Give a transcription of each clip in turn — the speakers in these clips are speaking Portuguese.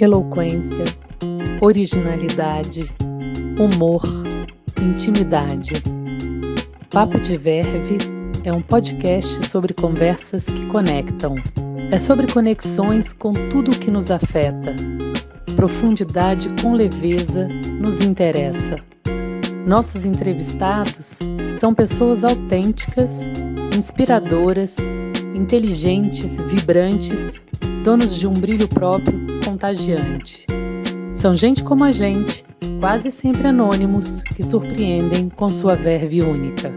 Eloquência, originalidade, humor, intimidade. Papo de Verve é um podcast sobre conversas que conectam. É sobre conexões com tudo o que nos afeta. Profundidade com leveza nos interessa. Nossos entrevistados são pessoas autênticas, inspiradoras, inteligentes, vibrantes, donos de um brilho próprio contagiante. São gente como a gente, quase sempre anônimos, que surpreendem com sua verve única.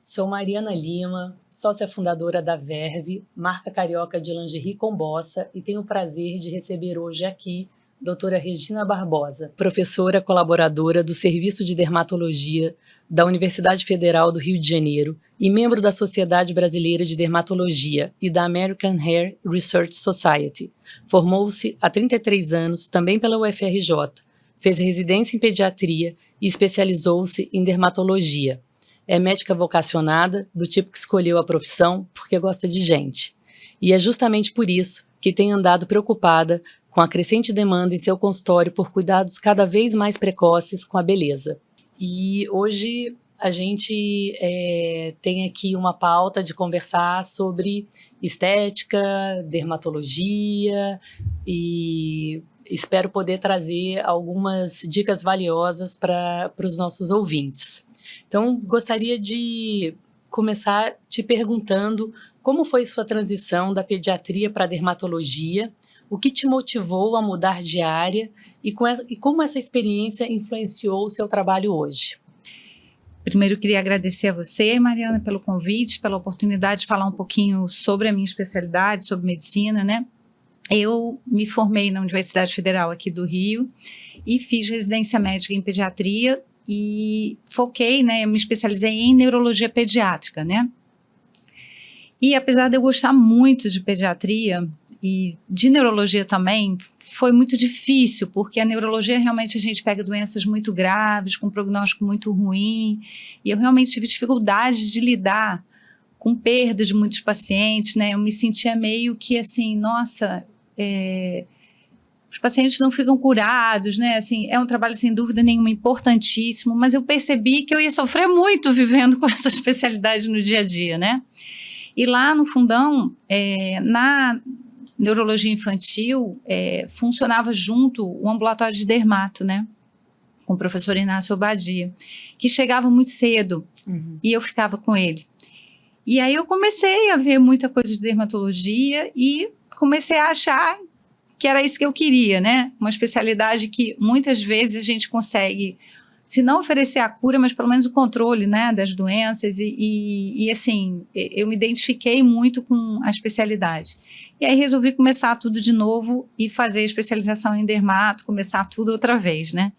Sou Mariana Lima, sócia fundadora da Verve, marca carioca de lingerie com bossa, e tenho o prazer de receber hoje aqui doutora Regina Barbosa, professora colaboradora do Serviço de Dermatologia da Universidade Federal do Rio de Janeiro e membro da Sociedade Brasileira de Dermatologia e da American Hair Research Society. Formou-se há 33 anos também pela UFRJ, fez residência em pediatria e especializou-se em dermatologia. É médica vocacionada, do tipo que escolheu a profissão porque gosta de gente. E é justamente por isso que tem andado preocupada com a crescente demanda em seu consultório por cuidados cada vez mais precoces com a beleza. E hoje a gente tem aqui uma pauta de conversar sobre estética, dermatologia, e espero poder trazer algumas dicas valiosas para os nossos ouvintes. Então, gostaria de começar te perguntando como foi sua transição da pediatria para a dermatologia, o que te motivou a mudar de área e como essa experiência influenciou o seu trabalho hoje? Primeiro, eu queria agradecer a você, Mariana, pelo convite, pela oportunidade de falar um pouquinho sobre a minha especialidade, sobre medicina, né? Eu me formei na Universidade Federal aqui do Rio e fiz residência médica em pediatria e foquei, né? Eu me especializei em neurologia pediátrica, né? E apesar de eu gostar muito de pediatria e de neurologia também, foi muito difícil, porque a neurologia realmente a gente pega doenças muito graves, com prognóstico muito ruim, e eu realmente tive dificuldade de lidar com perda de muitos pacientes, né? Eu me sentia meio que assim, nossa, os pacientes não ficam curados, né? Assim, é um trabalho sem dúvida nenhuma importantíssimo, mas eu percebi que eu ia sofrer muito vivendo com essa especialidade no dia a dia, né? E lá no fundão, na neurologia infantil, funcionava junto o ambulatório de dermato, né? Com o professor Inácio Obadia, que chegava muito cedo, e eu ficava com ele. E aí eu comecei a ver muita coisa de dermatologia e comecei a achar que era isso que eu queria, né? Uma especialidade que muitas vezes a gente consegue, se não oferecer a cura, mas pelo menos o controle, né, das doenças, e assim, eu me identifiquei muito com a especialidade. E aí resolvi começar tudo de novo e fazer especialização em dermato, começar tudo outra vez, né?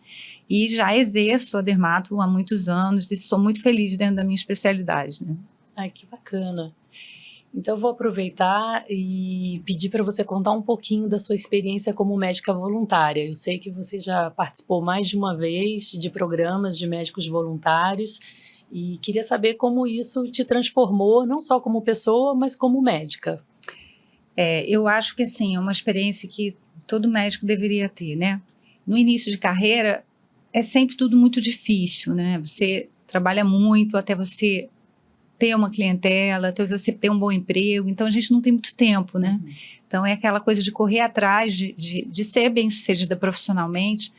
E já exerço a dermato há muitos anos e sou muito feliz dentro da minha especialidade, né? Ai, que bacana. Então, eu vou aproveitar e pedir para você contar um pouquinho da sua experiência como médica voluntária. Eu sei que você já participou mais de uma vez de programas de médicos voluntários e queria saber como isso te transformou, não só como pessoa, mas como médica. Eu acho que, assim, é uma experiência que todo médico deveria ter, né? No início de carreira, é sempre tudo muito difícil, né? Você trabalha muito até você ter uma clientela, até você ter um bom emprego, então a gente não tem muito tempo, né? Então é aquela coisa de correr atrás de ser bem-sucedida profissionalmente,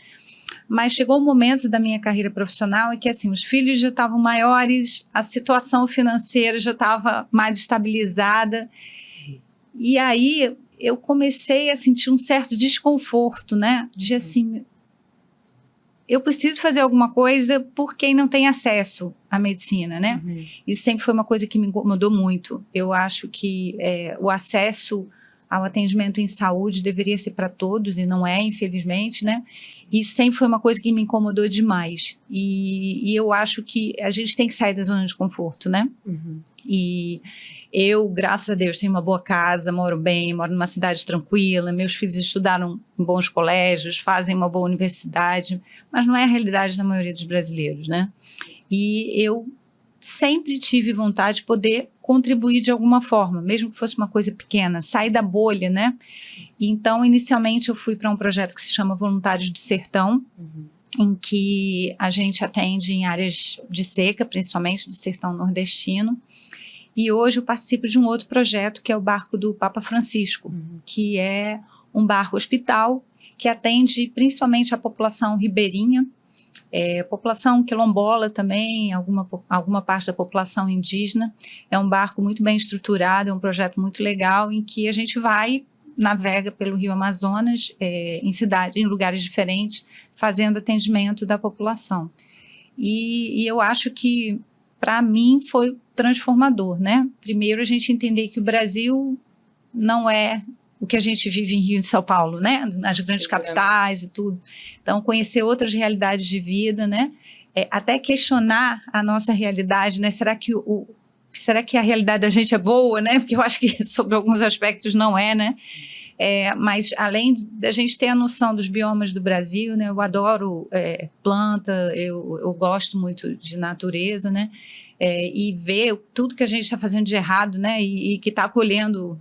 mas chegou um momento da minha carreira profissional em que, assim, os filhos já estavam maiores, a situação financeira já estava mais estabilizada, e aí eu comecei a sentir um certo desconforto, né? De assim, eu preciso fazer alguma coisa por quem não tem acesso à medicina, né? Isso sempre foi uma coisa que me incomodou muito. Eu acho que o acesso ao atendimento em saúde deveria ser para todos, e não é, infelizmente, né? Isso sempre foi uma coisa que me incomodou demais. E eu acho que a gente tem que sair da zona de conforto, né? E eu, graças a Deus, tenho uma boa casa, moro bem, moro numa cidade tranquila, meus filhos estudaram em bons colégios, fazem uma boa universidade, mas não é a realidade da maioria dos brasileiros, né? E eu sempre tive vontade de poder contribuir de alguma forma, mesmo que fosse uma coisa pequena, sair da bolha, né? Então, inicialmente, eu fui para um projeto que se chama Voluntários do Sertão, em que a gente atende em áreas de seca, principalmente do sertão nordestino. E hoje eu participo de um outro projeto, que é o Barco do Papa Francisco, que é um barco hospital que atende principalmente a população ribeirinha, população quilombola também, alguma parte da população indígena. É um barco muito bem estruturado, é um projeto muito legal, em que a gente navega pelo Rio Amazonas, em lugares diferentes, fazendo atendimento da população. E eu acho que, para mim, foi transformador, né? Primeiro, a gente entender que o Brasil não é o que a gente vive em Rio e São Paulo, né? Nas grandes capitais e tudo. Então, conhecer outras realidades de vida, né? Até questionar a nossa realidade, né? Será que a realidade da gente é boa, né? Porque eu acho que sobre alguns aspectos não é, né? Mas além da gente ter a noção dos biomas do Brasil, né? Eu adoro planta, eu gosto muito de natureza, né? E ver tudo que a gente está fazendo de errado, né? E que está colhendo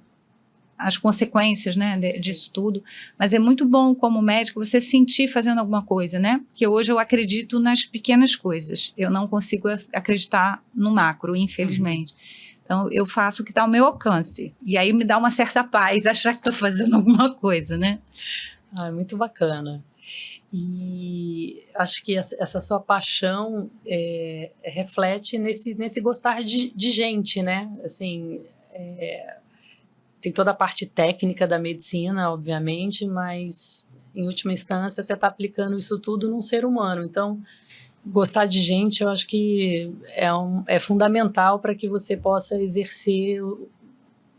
as consequências, né, disso tudo, mas é muito bom como médico você sentir fazendo alguma coisa, né, porque hoje eu acredito nas pequenas coisas, eu não consigo acreditar no macro, infelizmente. Então eu faço o que está ao meu alcance, e aí me dá uma certa paz achar que estou fazendo alguma coisa, né. Muito bacana. E acho que essa sua paixão reflete nesse gostar de gente, né, assim, tem toda a parte técnica da medicina, obviamente, mas, em última instância, você está aplicando isso tudo num ser humano. Então, gostar de gente, eu acho que é fundamental para que você possa exercer,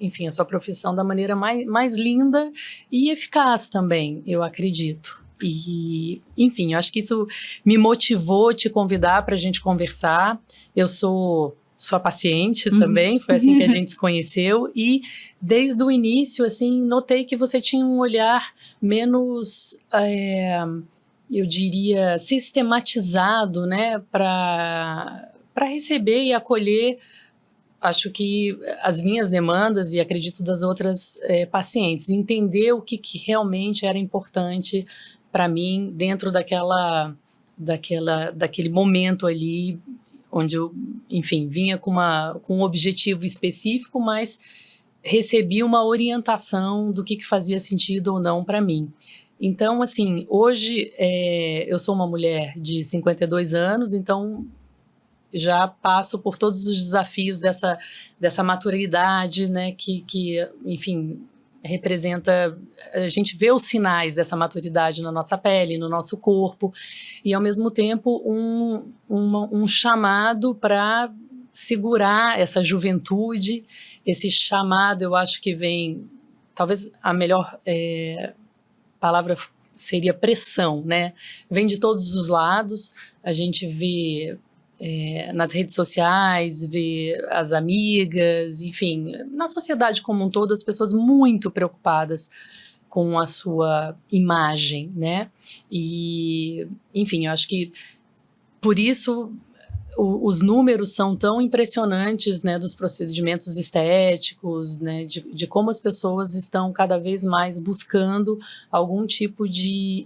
enfim, a sua profissão da maneira mais linda e eficaz também, eu acredito. E, enfim, eu acho que isso me motivou a te convidar para a gente conversar. Eu sou sua paciente também, foi assim que a gente se conheceu, e desde o início, assim, notei que você tinha um olhar menos, eu diria, sistematizado, né, para receber e acolher, acho que as minhas demandas, e acredito das outras pacientes, entender o que realmente era importante para mim dentro daquele momento ali, onde eu, enfim, vinha com um objetivo específico, mas recebi uma orientação do que fazia sentido ou não para mim. Então, assim, hoje eu sou uma mulher de 52 anos, então já passo por todos os desafios dessa maturidade, né, que enfim, representa, a gente vê os sinais dessa maturidade na nossa pele, no nosso corpo, e ao mesmo tempo um chamado para segurar essa juventude. Esse chamado, eu acho que vem, talvez a melhor palavra seria pressão, né? Vem de todos os lados, a gente vê nas redes sociais, ver as amigas, enfim, na sociedade como um todo, as pessoas muito preocupadas com a sua imagem, né? E, enfim, eu acho que por isso os números são tão impressionantes, né, dos procedimentos estéticos, né, de como as pessoas estão cada vez mais buscando algum tipo de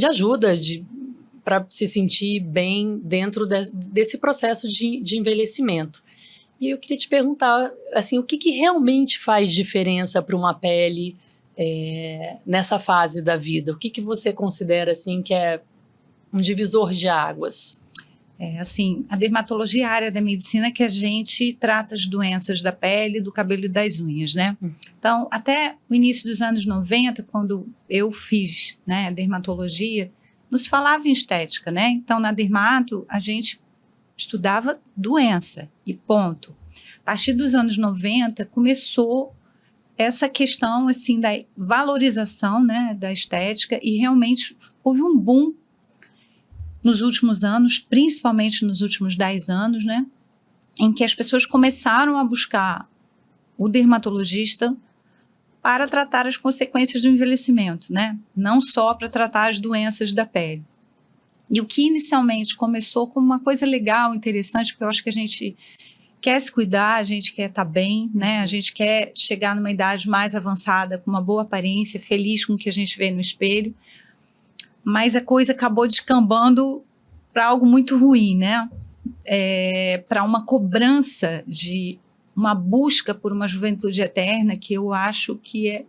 ajuda, para se sentir bem dentro desse processo de envelhecimento. E eu queria te perguntar, assim, o que realmente faz diferença para uma pele nessa fase da vida? O que você considera, assim, que é um divisor de águas? Assim, a dermatologia é a área da medicina que a gente trata as doenças da pele, do cabelo e das unhas, né? Então, até o início dos anos 90, quando eu fiz, né, dermatologia, nos falava em estética, né? Então, na dermato, a gente estudava doença e ponto. A partir dos anos 90, começou essa questão, assim, da valorização, né, da estética, e realmente houve um boom nos últimos anos, principalmente nos últimos 10 anos, né, em que as pessoas começaram a buscar o dermatologista para tratar as consequências do envelhecimento, né? Não só para tratar as doenças da pele. E o que inicialmente começou como uma coisa legal, interessante, porque eu acho que a gente quer se cuidar, a gente quer estar bem, né? A gente quer chegar numa idade mais avançada, com uma boa aparência, feliz com o que a gente vê no espelho. Mas a coisa acabou descambando para algo muito ruim, né? Para uma cobrança de uma busca por uma juventude eterna que eu acho que é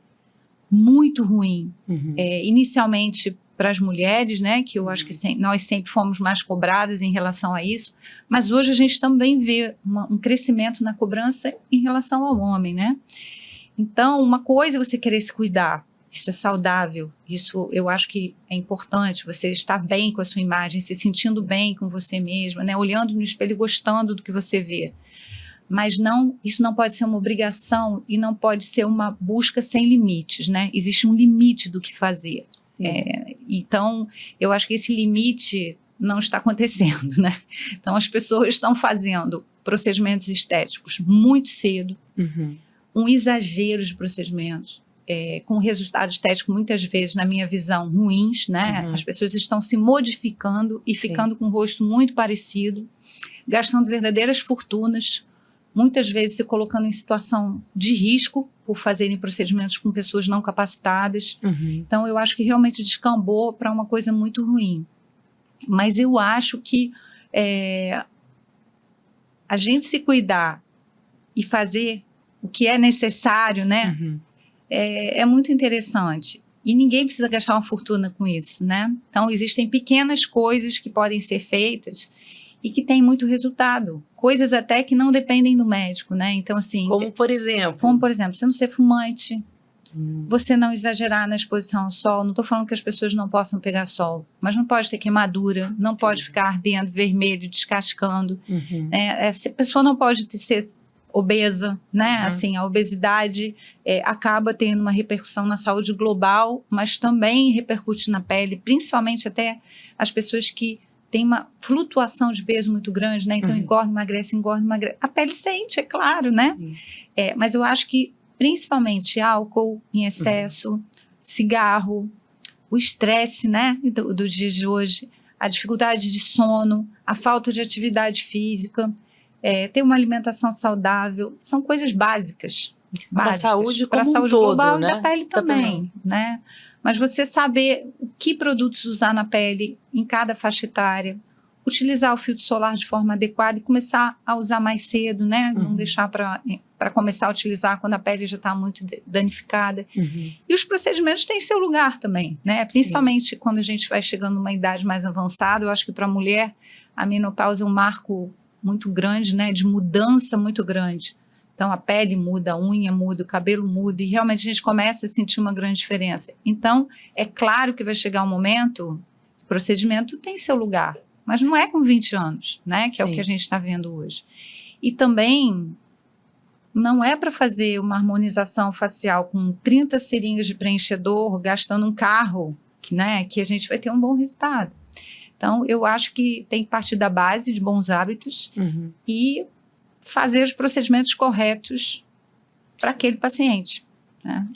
muito ruim. Inicialmente para as mulheres, né, que eu acho que nós sempre fomos mais cobradas em relação a isso, mas hoje a gente também vê um crescimento na cobrança em relação ao homem, né? Então, uma coisa é você querer se cuidar, isso é saudável, isso eu acho que é importante, você estar bem com a sua imagem, se sentindo bem com você mesma, né, olhando no espelho e gostando do que você vê. Mas isso não pode ser uma obrigação e não pode ser uma busca sem limites, né? Existe um limite do que fazer. Então, eu acho que esse limite não está acontecendo, né? Então, as pessoas estão fazendo procedimentos estéticos muito cedo, um exagero de procedimentos, com resultado estético muitas vezes, na minha visão, ruins, né? As pessoas estão se modificando e ficando com o rosto muito parecido, gastando verdadeiras fortunas, muitas vezes se colocando em situação de risco por fazerem procedimentos com pessoas não capacitadas. Então, eu acho que realmente descambou para uma coisa muito ruim. Mas eu acho que a gente se cuidar e fazer o que é necessário, né, é muito interessante. E ninguém precisa gastar uma fortuna com isso, né? Então, existem pequenas coisas que podem ser feitas e que tem muito resultado, coisas até que não dependem do médico, né? Então, assim... Como por exemplo? Você não ser fumante, você não exagerar na exposição ao sol, não estou falando que as pessoas não possam pegar sol, mas não pode ter queimadura, não pode ficar ardendo, vermelho, descascando, né? A pessoa não pode ser obesa, né? Assim, a obesidade acaba tendo uma repercussão na saúde global, mas também repercute na pele, principalmente até as pessoas que tem uma flutuação de peso muito grande, né? Então, engorda, emagrece. A pele sente, é claro, né? Mas eu acho que, principalmente, álcool em excesso, cigarro, o estresse, né? Dos dias de hoje, a dificuldade de sono, a falta de atividade física, ter uma alimentação saudável, são coisas básicas. Para a saúde como para a saúde todo, global, né? E da pele também, né? Mas você saber que produtos usar na pele em cada faixa etária, utilizar o filtro solar de forma adequada e começar a usar mais cedo, né? Não deixar para começar a utilizar quando a pele já está muito danificada. E os procedimentos têm seu lugar também, né? Principalmente quando a gente vai chegando numa idade mais avançada. Eu acho que para a mulher a menopausa é um marco muito grande, né? De mudança muito grande. Então, a pele muda, a unha muda, o cabelo muda, e realmente a gente começa a sentir uma grande diferença. Então, é claro que vai chegar um momento, o procedimento tem seu lugar, mas não é com 20 anos, né? Que é o que a gente está vendo hoje. E também, não é para fazer uma harmonização facial com 30 seringas de preenchedor, gastando um carro, que a gente vai ter um bom resultado. Então, eu acho que tem que partir da base de bons hábitos e fazer os procedimentos corretos para aquele paciente, né?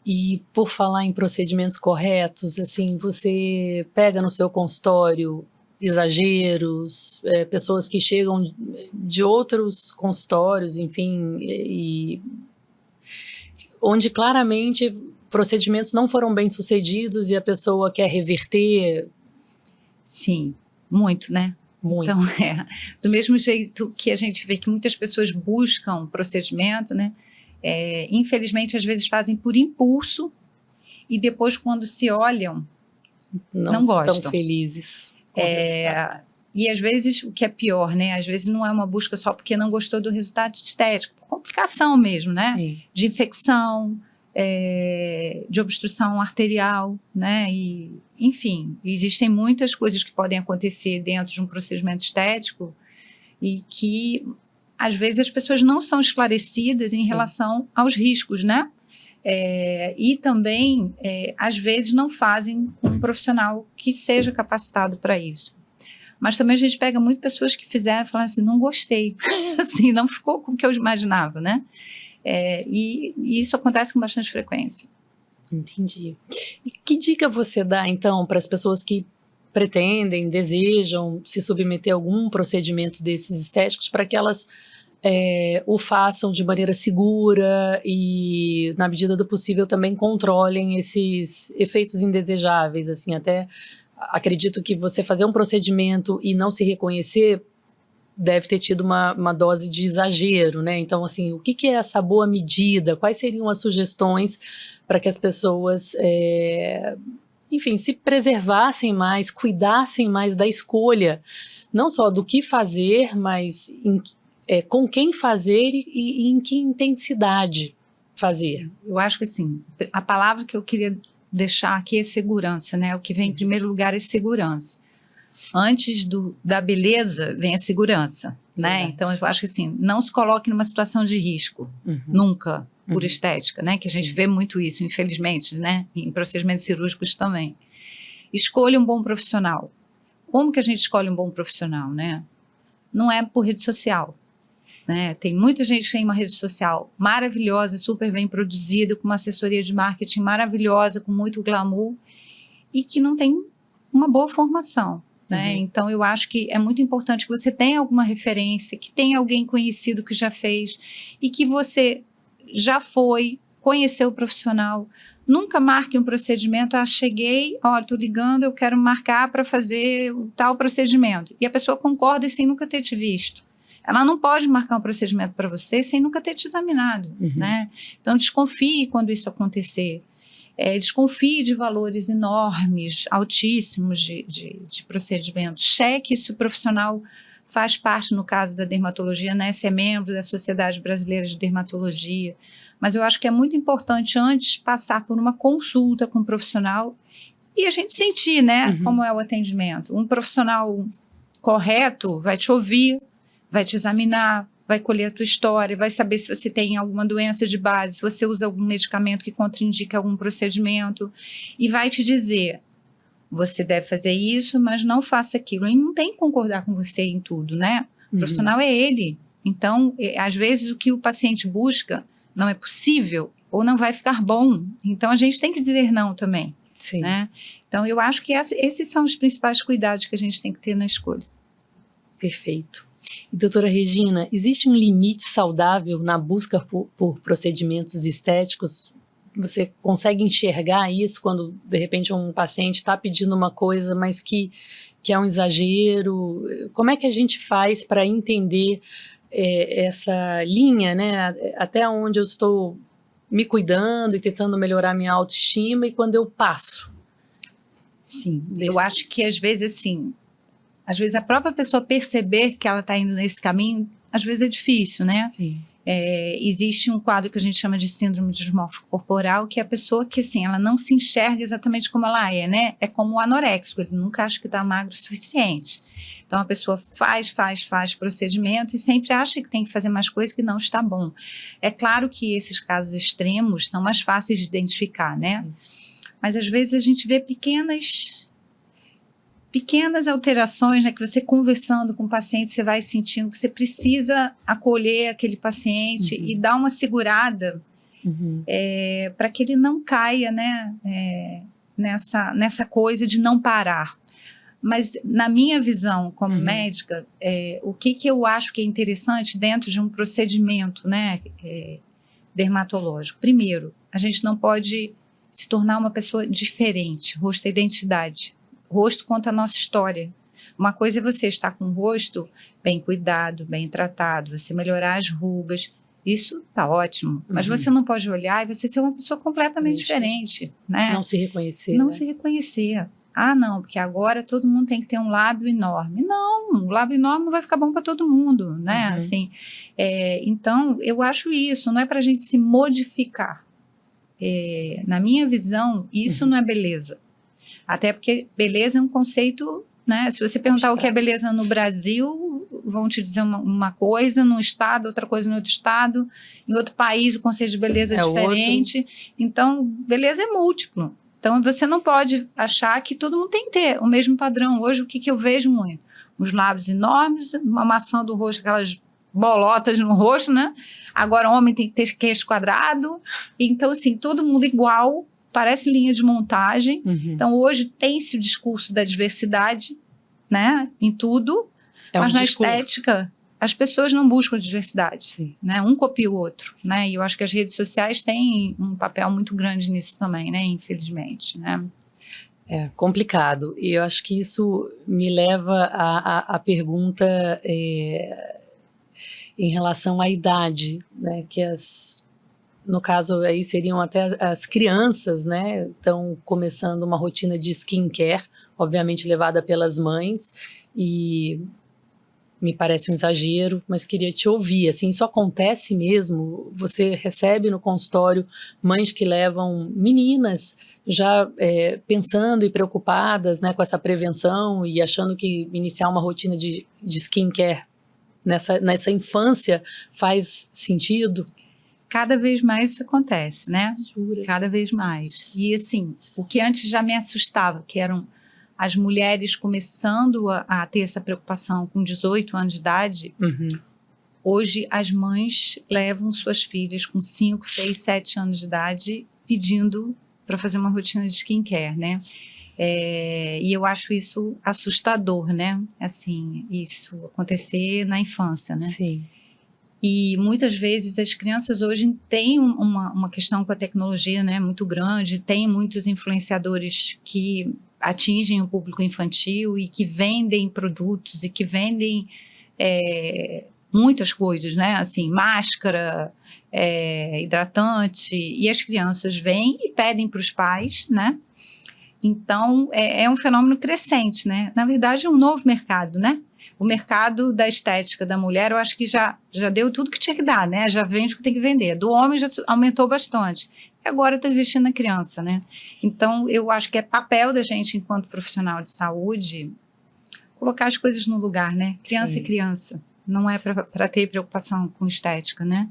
E por falar em procedimentos corretos, assim, você pega no seu consultório exageros, pessoas que chegam de outros consultórios, enfim, e onde claramente procedimentos não foram bem sucedidos e a pessoa quer reverter? Sim, muito, né? Muito. Então, do mesmo jeito que a gente vê que muitas pessoas buscam procedimento, né? Infelizmente, às vezes fazem por impulso e depois, quando se olham, não gostam. Estão felizes. E às vezes, o que é pior, né? Às vezes não é uma busca só porque não gostou do resultado estético, complicação mesmo, né? Sim. De infecção, de obstrução arterial, né? E, enfim, existem muitas coisas que podem acontecer dentro de um procedimento estético e que, às vezes, as pessoas não são esclarecidas em relação aos riscos, né? E também, às vezes, não fazem com um profissional que seja capacitado para isso. Mas também a gente pega muito pessoas que fizeram e falaram assim, não gostei, assim, não ficou com o que eu imaginava, né? E isso acontece com bastante frequência. Entendi. E que dica você dá, então, para as pessoas que pretendem, desejam se submeter a algum procedimento desses estéticos, para que elas o façam de maneira segura e, na medida do possível, também controlem esses efeitos indesejáveis, assim, até acredito que você fazer um procedimento e não se reconhecer deve ter tido uma dose de exagero, né? Então, assim, o que é essa boa medida? Quais seriam as sugestões para que as pessoas, enfim, se preservassem mais, cuidassem mais da escolha, não só do que fazer, mas com quem fazer e em que intensidade fazer? Eu acho que, assim, a palavra que eu queria deixar aqui é segurança, né? O que vem em primeiro lugar é segurança. Antes da beleza vem a segurança, né? Verdade. Então, eu acho que, assim, não se coloque numa situação de risco, nunca, por estética, né? Que a gente vê muito isso, infelizmente, né? Em procedimentos cirúrgicos também. Escolha um bom profissional. Como que a gente escolhe um bom profissional, né? Não é por rede social, né? Tem muita gente que tem uma rede social maravilhosa, super bem produzida, com uma assessoria de marketing maravilhosa, com muito glamour, e que não tem uma boa formação, né? Então, eu acho que é muito importante que você tenha alguma referência, que tenha alguém conhecido que já fez, e que você já foi, conheceu o profissional. Nunca marque um procedimento, cheguei, olha, estou ligando, eu quero marcar para fazer tal procedimento. E a pessoa concorda sem nunca ter te visto. Ela não pode marcar um procedimento para você sem nunca ter te examinado, né? Então, desconfie quando isso acontecer. Desconfie de valores enormes, altíssimos de procedimentos. Cheque se o profissional faz parte, no caso da dermatologia, né? Se é membro da Sociedade Brasileira de Dermatologia. Mas eu acho que é muito importante, antes, passar por uma consulta com um profissional e a gente sentir, né? Como é o atendimento. Um profissional correto vai te ouvir, vai te examinar, vai colher a tua história, vai saber se você tem alguma doença de base, se você usa algum medicamento que contraindica algum procedimento, e vai te dizer, você deve fazer isso, mas não faça aquilo. Ele não tem que concordar com você em tudo, né? O profissional é ele. Então, às vezes, o que o paciente busca não é possível ou não vai ficar bom. Então, a gente tem que dizer não também. Sim. Né? Então, eu acho que esses são os principais cuidados que a gente tem que ter na escolha. Perfeito. E, doutora Regina, existe um limite saudável na busca por procedimentos estéticos? Você consegue enxergar isso quando, de repente, um paciente está pedindo uma coisa, mas que é um exagero? Como é que a gente faz para entender essa linha, né? Até onde eu estou me cuidando e tentando melhorar minha autoestima e quando eu passo? Sim, eu acho que às vezes, assim, a própria pessoa perceber que ela está indo nesse caminho, às vezes é difícil, né? Sim. Existe um quadro que a gente chama de síndrome dismórfico corporal, que é a pessoa que, assim, ela não se enxerga exatamente como ela é, né? É como o anoréxico, ele nunca acha que está magro o suficiente. Então, a pessoa faz procedimento e sempre acha que tem que fazer mais coisa que não está bom. É claro que esses casos extremos são mais fáceis de identificar, né? Sim. Mas, às vezes, a gente vê pequenas alterações, né, que você conversando com o paciente, você vai sentindo que você precisa acolher aquele paciente e dar uma segurada para que ele não caia, né, nessa coisa de não parar. Mas, na minha visão como médica, o que eu acho que é interessante dentro de um procedimento, né, dermatológico? Primeiro, a gente não pode se tornar uma pessoa diferente, rosto é identidade. Rosto conta a nossa história. Uma coisa é você estar com o rosto bem cuidado, bem tratado, você melhorar as rugas, isso tá ótimo. Mas você não pode olhar e você ser uma pessoa completamente diferente, né? Não se reconhecer. Não se reconhecer. Ah, não, porque agora todo mundo tem que ter um lábio enorme. Não, um lábio enorme não vai ficar bom para todo mundo, né? Assim, então, eu acho isso, não é para a gente se modificar. Na minha visão, isso não é beleza. Até porque beleza é um conceito, né? Se você perguntar o que é beleza no Brasil, vão te dizer uma coisa num estado, outra coisa em outro estado, em outro país o conceito de beleza é diferente. Outro. Então, beleza é múltiplo. Então, você não pode achar que todo mundo tem que ter o mesmo padrão. Hoje, o que eu vejo muito? Os lábios enormes, uma maçã do rosto, aquelas bolotas no rosto, né? Agora, o homem tem que ter queixo quadrado. Então, assim, todo mundo igual, parece linha de montagem. Então, hoje tem-se o discurso da diversidade, né, em tudo, mas na estética as pessoas não buscam diversidade, Sim. né? Um copia o outro, né? E eu acho que as redes sociais têm um papel muito grande nisso também, né? Infelizmente, né? É complicado. E eu acho que isso me leva à pergunta em relação à idade, né? Que no caso aí seriam até as crianças, né? Estão começando uma rotina de skincare, obviamente levada pelas mães, e me parece um exagero, mas queria te ouvir, assim, isso acontece mesmo? Você recebe no consultório mães que levam meninas já pensando e preocupadas, né, com essa prevenção e achando que iniciar uma rotina de skincare nessa infância faz sentido? Cada vez mais isso acontece, né? Jura? Cada vez mais. E assim, o que antes já me assustava, que eram as mulheres começando a ter essa preocupação com 18 anos de idade, hoje as mães levam suas filhas com 5, 6, 7 anos de idade pedindo para fazer uma rotina de skincare, né? E eu acho isso assustador, né? Assim, isso acontecer na infância, né? Sim. E muitas vezes as crianças hoje têm uma questão com a tecnologia, né, muito grande, tem muitos influenciadores que atingem o público infantil e que vendem produtos e que vendem muitas coisas, né, assim, máscara, hidratante, e as crianças vêm e pedem para os pais, né? Então, é um fenômeno crescente, né? Na verdade, é um novo mercado, né? O mercado da estética da mulher, eu acho que já deu tudo que tinha que dar, né? Já vende o que tem que vender. Do homem já aumentou bastante. E agora está investindo na criança, né? Então, eu acho que é papel da gente, enquanto profissional de saúde, colocar as coisas no lugar, né? Criança é criança. Não é para ter preocupação com estética, né?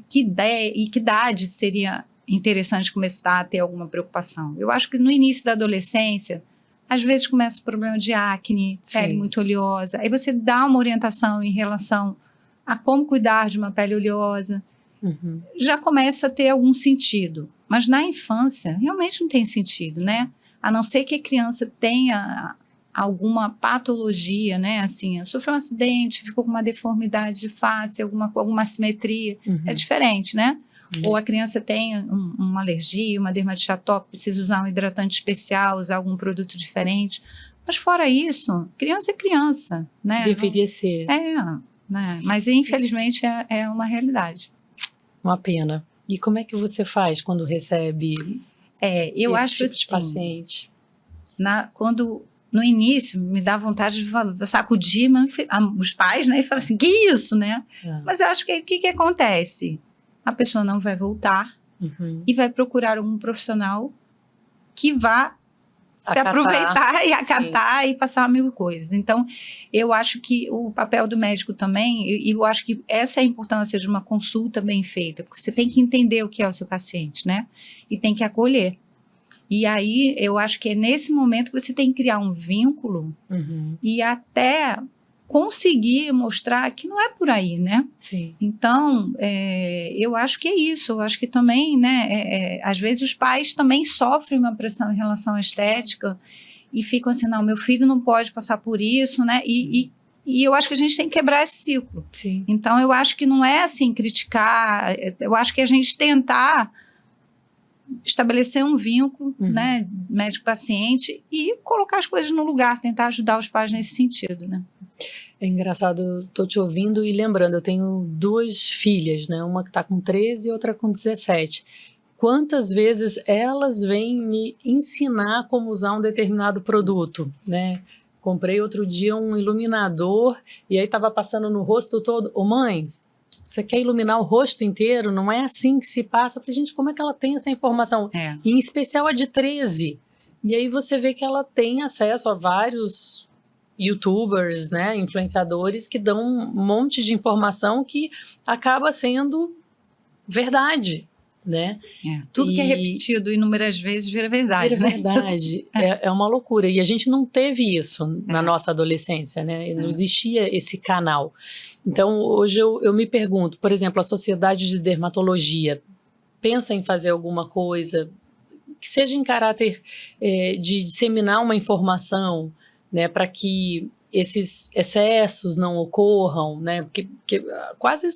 Que ideia e que idade seria interessante começar a ter alguma preocupação? Eu acho que no início da adolescência, às vezes começa o problema de acne, pele muito oleosa. Aí você dá uma orientação em relação a como cuidar de uma pele oleosa. Já começa a ter algum sentido. Mas na infância, realmente não tem sentido, né? A não ser que a criança tenha alguma patologia, né? Assim, sofreu um acidente, ficou com uma deformidade de face, alguma assimetria. É diferente, né? Ou a criança tem uma alergia, uma dermatite atópica, precisa usar um hidratante especial, usar algum produto diferente. Mas fora isso, criança é criança, né? Deveria ser. Né? Mas infelizmente é uma realidade. Uma pena. E como é que você faz quando recebe eu esse acho tipo assim, de paciente? Quando no início me dá vontade de sacudir os pais, né? E falar assim, que isso, né? Mas eu acho que o que acontece? A pessoa não vai voltar e vai procurar algum profissional que vá se aproveitar e acatar e passar mil coisas. Então, eu acho que o papel do médico também, e eu acho que essa é a importância de uma consulta bem feita, porque você tem que entender o que é o seu paciente, né? E tem que acolher. E aí, eu acho que é nesse momento que você tem que criar um vínculo e até conseguir mostrar que não é por aí, né? Sim. Então, eu acho que é isso. Eu acho que também, né, às vezes os pais também sofrem uma pressão em relação à estética e ficam assim, não, meu filho não pode passar por isso, né? E eu acho que a gente tem que quebrar esse ciclo. Sim. Então, eu acho que não é assim criticar, eu acho que a gente tentar estabelecer um vínculo, né, médico-paciente e colocar as coisas no lugar, tentar ajudar os pais nesse sentido, né? É engraçado, estou te ouvindo e lembrando, eu tenho 2 filhas, né, uma que está com 13 e outra com 17. Quantas vezes elas vêm me ensinar como usar um determinado produto, né? Comprei outro dia um iluminador e aí estava passando no rosto todo. Ô mães, você quer iluminar o rosto inteiro? Não é assim que se passa. Eu falei, gente, como é que ela tem essa informação? Em especial a de 13. E aí você vê que ela tem acesso a vários youtubers, né, influenciadores que dão um monte de informação que acaba sendo verdade, né? Tudo que é repetido inúmeras vezes vira verdade, vira verdade. É uma loucura. E a gente não teve isso na nossa adolescência, né? Não existia esse canal. Então, hoje eu me pergunto, por exemplo, a Sociedade de Dermatologia pensa em fazer alguma coisa que seja em caráter de disseminar uma informação, né, para que esses excessos não ocorram, né? Porque quase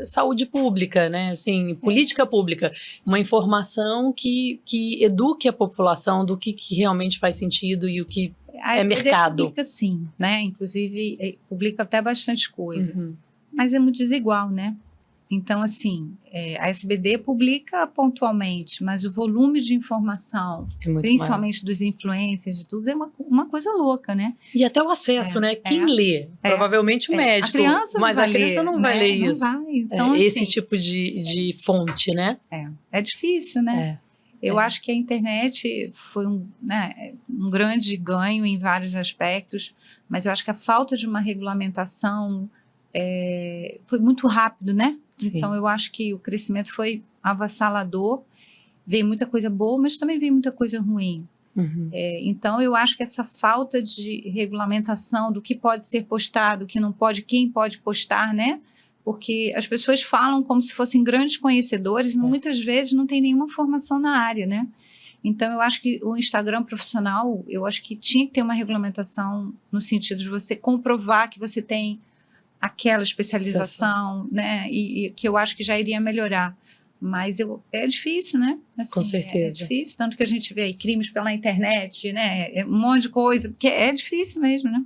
saúde pública, né? Assim, política pública, uma informação que eduque a população do que realmente faz sentido e o que A é SBD mercado. publica sim, né? Inclusive, publica até bastante coisa. Uhum. Mas é muito desigual, né? Então, assim, a SBD publica pontualmente, mas o volume de informação, É muito principalmente dos influencers, de tudo, é uma coisa louca, né? E até o acesso, né? Quem lê? Provavelmente o médico. A criança mas não vai a criança ler, não vai né? ler Não isso. vai. Então, Esse assim, tipo de fonte, né? É difícil, né? Eu acho que a internet foi um grande ganho em vários aspectos, mas eu acho que a falta de uma regulamentação foi muito rápido, né? Sim. Então, eu acho que o crescimento foi avassalador. Veio muita coisa boa, mas também veio muita coisa ruim. Uhum. Então, eu acho que essa falta de regulamentação do que pode ser postado, o que não pode, quem pode postar, né? Porque as pessoas falam como se fossem grandes conhecedores, muitas vezes não tem nenhuma formação na área, né? Então, eu acho que o Instagram profissional, eu acho que tinha que ter uma regulamentação no sentido de você comprovar que você tem aquela especialização, né? E que eu acho que já iria melhorar. Mas é difícil, né? Assim, com certeza. É difícil, tanto que a gente vê aí crimes pela internet, né? Um monte de coisa, porque é difícil mesmo, né?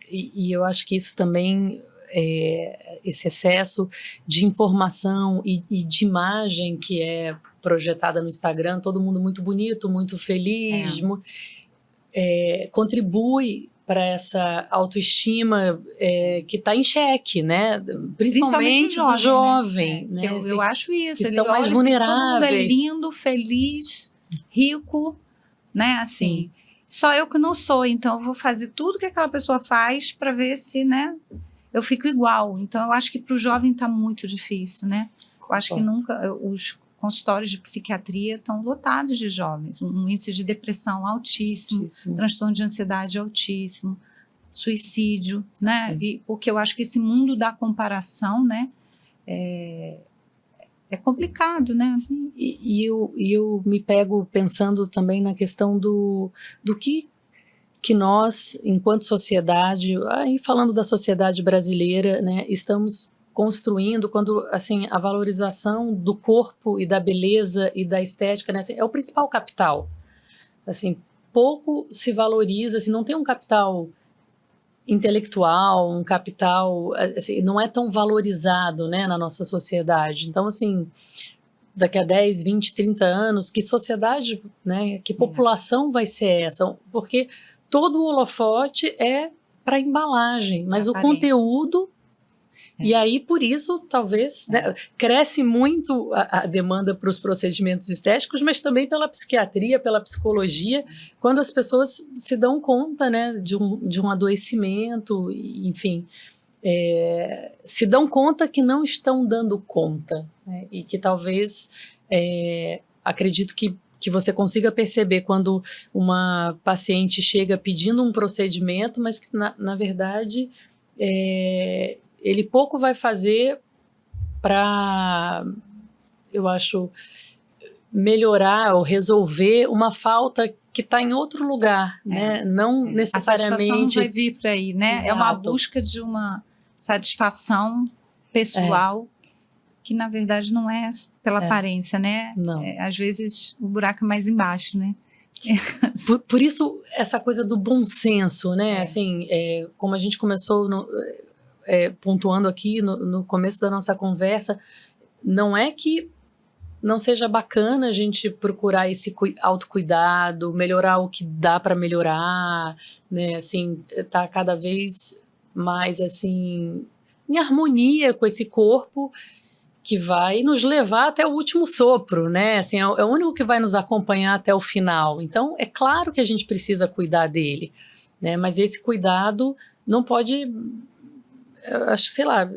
E eu acho que isso também, esse excesso de informação e de imagem que é projetada no Instagram, todo mundo muito bonito, muito feliz, contribui para essa autoestima que está em xeque, né? Principalmente do jovem, né? Eu acho isso. Que estão mais vulneráveis. Todo mundo é lindo, feliz, rico, né? Assim, só eu que não sou, então eu vou fazer tudo que aquela pessoa faz para ver se, né? Eu fico igual. Então eu acho que para o jovem está muito difícil, né? Eu acho que nunca os consultórios de psiquiatria estão lotados de jovens, um índice de depressão altíssimo. Transtorno de ansiedade altíssimo, suicídio, né? Porque eu acho que esse mundo da comparação, né, é complicado, né? Sim. E eu me pego pensando também na questão do que nós, enquanto sociedade, aí falando da sociedade brasileira, né, estamos construindo, quando, assim, a valorização do corpo e da beleza e da estética, né, assim, é o principal capital. Assim, pouco se valoriza, assim, não tem um capital intelectual, um capital, assim, não é tão valorizado, né, na nossa sociedade. Então, assim, daqui a 10, 20, 30 anos, que sociedade, né, que população vai ser essa? Porque todo o holofote é para embalagem, mas o conteúdo... E aí, por isso, talvez, né, cresce muito a demanda para os procedimentos estéticos, mas também pela psiquiatria, pela psicologia, quando as pessoas se dão conta, né, de um adoecimento, enfim, se dão conta que não estão dando conta, né, e que talvez, acredito que você consiga perceber quando uma paciente chega pedindo um procedimento, mas que, na verdade, ele pouco vai fazer para, eu acho, melhorar ou resolver uma falta que está em outro lugar, né? Não necessariamente... A satisfação vai vir para aí, né? Exato. É uma busca de uma satisfação pessoal que, na verdade, não é pela aparência, né? Não. Às vezes, o buraco é mais embaixo, né? Por isso, essa coisa do bom senso, né? Assim, como a gente começou... pontuando aqui no começo da nossa conversa, não é que não seja bacana a gente procurar esse autocuidado, melhorar o que dá para melhorar, né? Assim, tá cada vez mais assim em harmonia com esse corpo que vai nos levar até o último sopro, né? Assim, é o único que vai nos acompanhar até o final. Então, é claro que a gente precisa cuidar dele, né? Mas esse cuidado não pode... Eu acho, sei lá,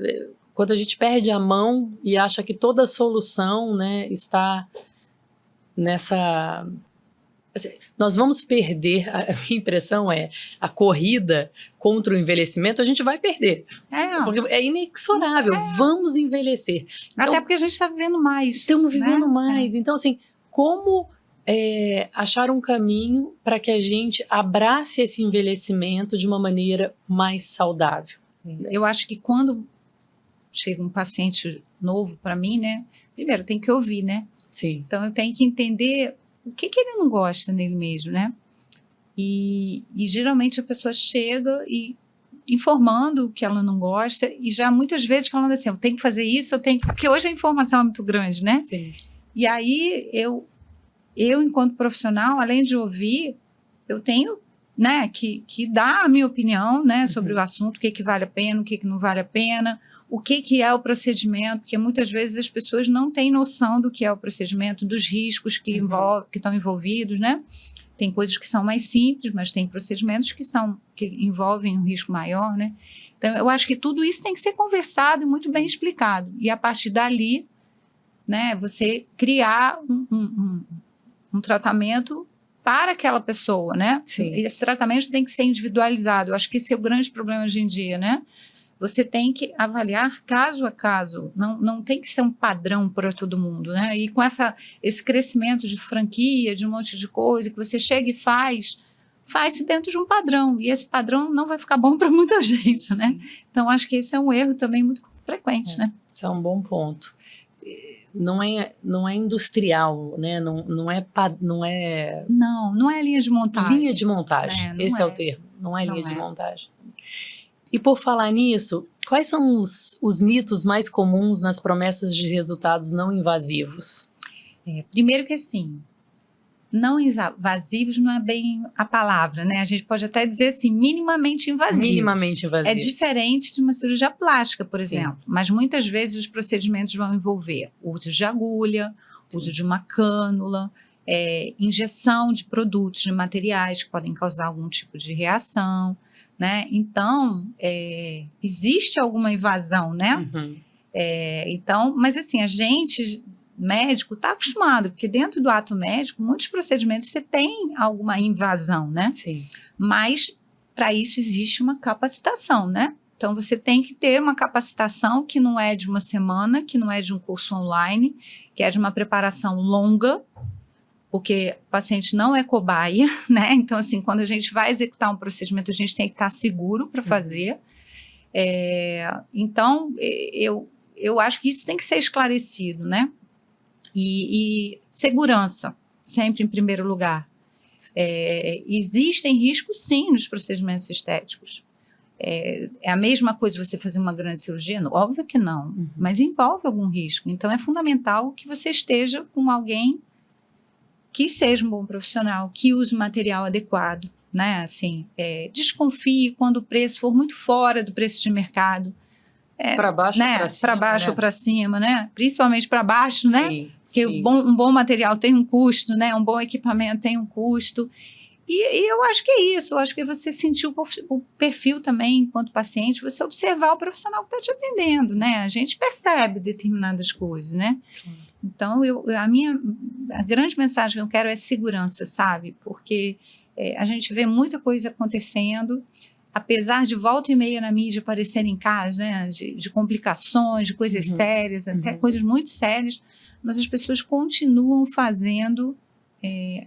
quando a gente perde a mão e acha que toda a solução, né, está nessa... Assim, nós vamos perder, a minha impressão é, a corrida contra o envelhecimento, a gente vai perder. Porque é inexorável, vamos envelhecer. Então, até porque a gente está vivendo mais. Estamos vivendo mais. Então, assim, como achar um caminho para que a gente abrace esse envelhecimento de uma maneira mais saudável. Eu acho que quando chega um paciente novo para mim, né? Primeiro, tem que ouvir, né? Sim. Então, eu tenho que entender o que ele não gosta nele mesmo, né? E geralmente a pessoa chega e informando o que ela não gosta e já muitas vezes falando assim, eu tenho que fazer isso, porque hoje a informação é muito grande, né? Sim. E aí, eu enquanto profissional, além de ouvir, eu tenho, né, que dar a minha opinião, né, sobre o assunto, o que vale a pena, o que não vale a pena, o que é o procedimento, porque muitas vezes as pessoas não têm noção do que é o procedimento, dos riscos que estão envolvidos, né? Tem coisas que são mais simples, mas tem procedimentos que envolvem um risco maior, né? Então, eu acho que tudo isso tem que ser conversado e muito bem explicado. E a partir dali, né, você criar um tratamento para aquela pessoa, né? Sim. Esse tratamento tem que ser individualizado. Eu acho que esse é o grande problema hoje em dia, né? Você tem que avaliar caso a caso, não tem que ser um padrão para todo mundo, né? E com esse crescimento de franquia, de um monte de coisa, que você chega e faz-se dentro de um padrão, e esse padrão não vai ficar bom para muita gente, né? Sim. Então, acho que esse é um erro também muito frequente, né? Isso é um bom ponto. Não é industrial, né? Não é linha de montagem. Linha de montagem, esse é o termo. Não é linha de montagem. E por falar nisso, quais são os mitos mais comuns nas promessas de resultados não invasivos? Primeiro que assim, não invasivos não é bem a palavra, né? A gente pode até dizer assim, minimamente invasivos. Minimamente invasivos. É diferente de uma cirurgia plástica, por exemplo. Mas muitas vezes os procedimentos vão envolver o uso de agulha, uso de uma cânula, injeção de produtos, de materiais que podem causar algum tipo de reação, né? Então, existe alguma invasão, né? Então, mas assim, a gente, médico, está acostumado, porque dentro do ato médico, muitos procedimentos você tem alguma invasão, né? Sim. Mas, para isso, existe uma capacitação, né? Então, você tem que ter uma capacitação que não é de uma semana, que não é de um curso online, que é de uma preparação longa, porque o paciente não é cobaia, né? Então, assim, quando a gente vai executar um procedimento, a gente tem que estar seguro para fazer. Então, eu acho que isso tem que ser esclarecido, né? E segurança, sempre em primeiro lugar. Existem riscos, sim, nos procedimentos estéticos. É a mesma coisa você fazer uma grande cirurgia? Óbvio que não, mas envolve algum risco. Então, é fundamental que você esteja com alguém que seja um bom profissional, que use o material adequado, né? Assim, desconfie quando o preço for muito fora do preço de mercado. Para baixo, né? ou para cima. Para baixo ou para cima, né? Principalmente para baixo, né? Sim, porque um bom material tem um custo, né? Um bom equipamento tem um custo. E eu acho que é isso, eu acho que você sentir o perfil também, enquanto paciente, você observar o profissional que está te atendendo, né? A gente percebe determinadas coisas, né? Então, a grande mensagem que eu quero é segurança, sabe? Porque a gente vê muita coisa acontecendo, apesar de volta e meia na mídia aparecerem casos, né? De complicações, de coisas sérias, até coisas muito sérias, mas as pessoas continuam fazendo...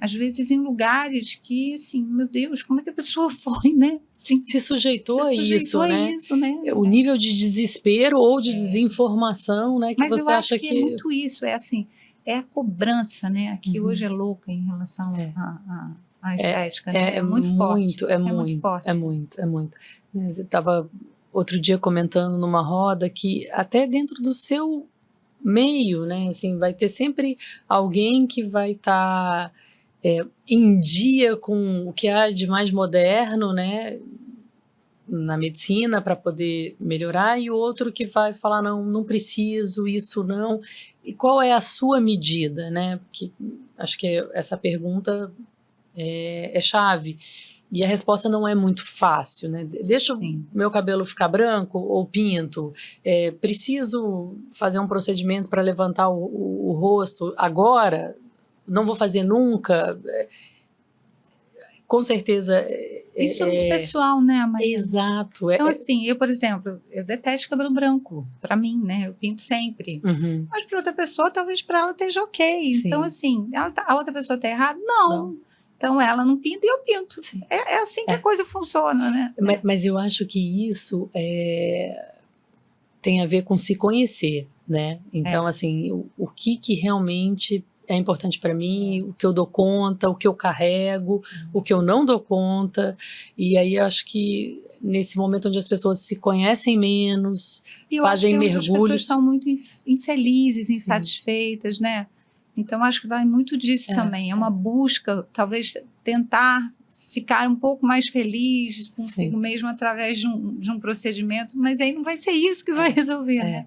às vezes em lugares que, assim, meu Deus, como é que a pessoa foi, né? Assim, se sujeitou a isso, né? O nível de desespero ou de desinformação, né? Que mas você eu acho acha que é muito isso, assim, é a cobrança, né? Que hoje é louca em relação à estética, né? É muito forte. É muito. Eu estava outro dia comentando numa roda que até dentro do seu meio, né, assim, vai ter sempre alguém que vai estar em dia com o que há de mais moderno, né, na medicina para poder melhorar, e o outro que vai falar, não preciso, isso não. E qual é a sua medida, né? Porque acho que essa pergunta é chave. E a resposta não é muito fácil, né? Deixa o meu cabelo ficar branco ou pinto? Preciso fazer um procedimento para levantar o rosto agora? Não vou fazer nunca? com certeza... Isso é muito pessoal, né, Maria? Exato. Então, assim, eu, por exemplo, eu detesto cabelo branco. Para mim, né? Eu pinto sempre. Uhum. Mas para outra pessoa, talvez para ela esteja ok. Sim. Então, assim, a outra pessoa está errada? Não. Então, ela não pinta e eu pinto. Sim. É assim que a coisa funciona, né? Mas eu acho que isso tem a ver com se conhecer, né? Então, assim, o que realmente é importante para mim, o que eu dou conta, o que eu carrego, o que eu não dou conta. E aí eu acho que nesse momento onde as pessoas se conhecem menos, fazem mergulhos... As pessoas estão muito infelizes, insatisfeitas, né? Então, acho que vai muito disso também. É uma busca, talvez tentar ficar um pouco mais feliz consigo mesmo através de um procedimento, mas aí não vai ser isso que vai resolver, né?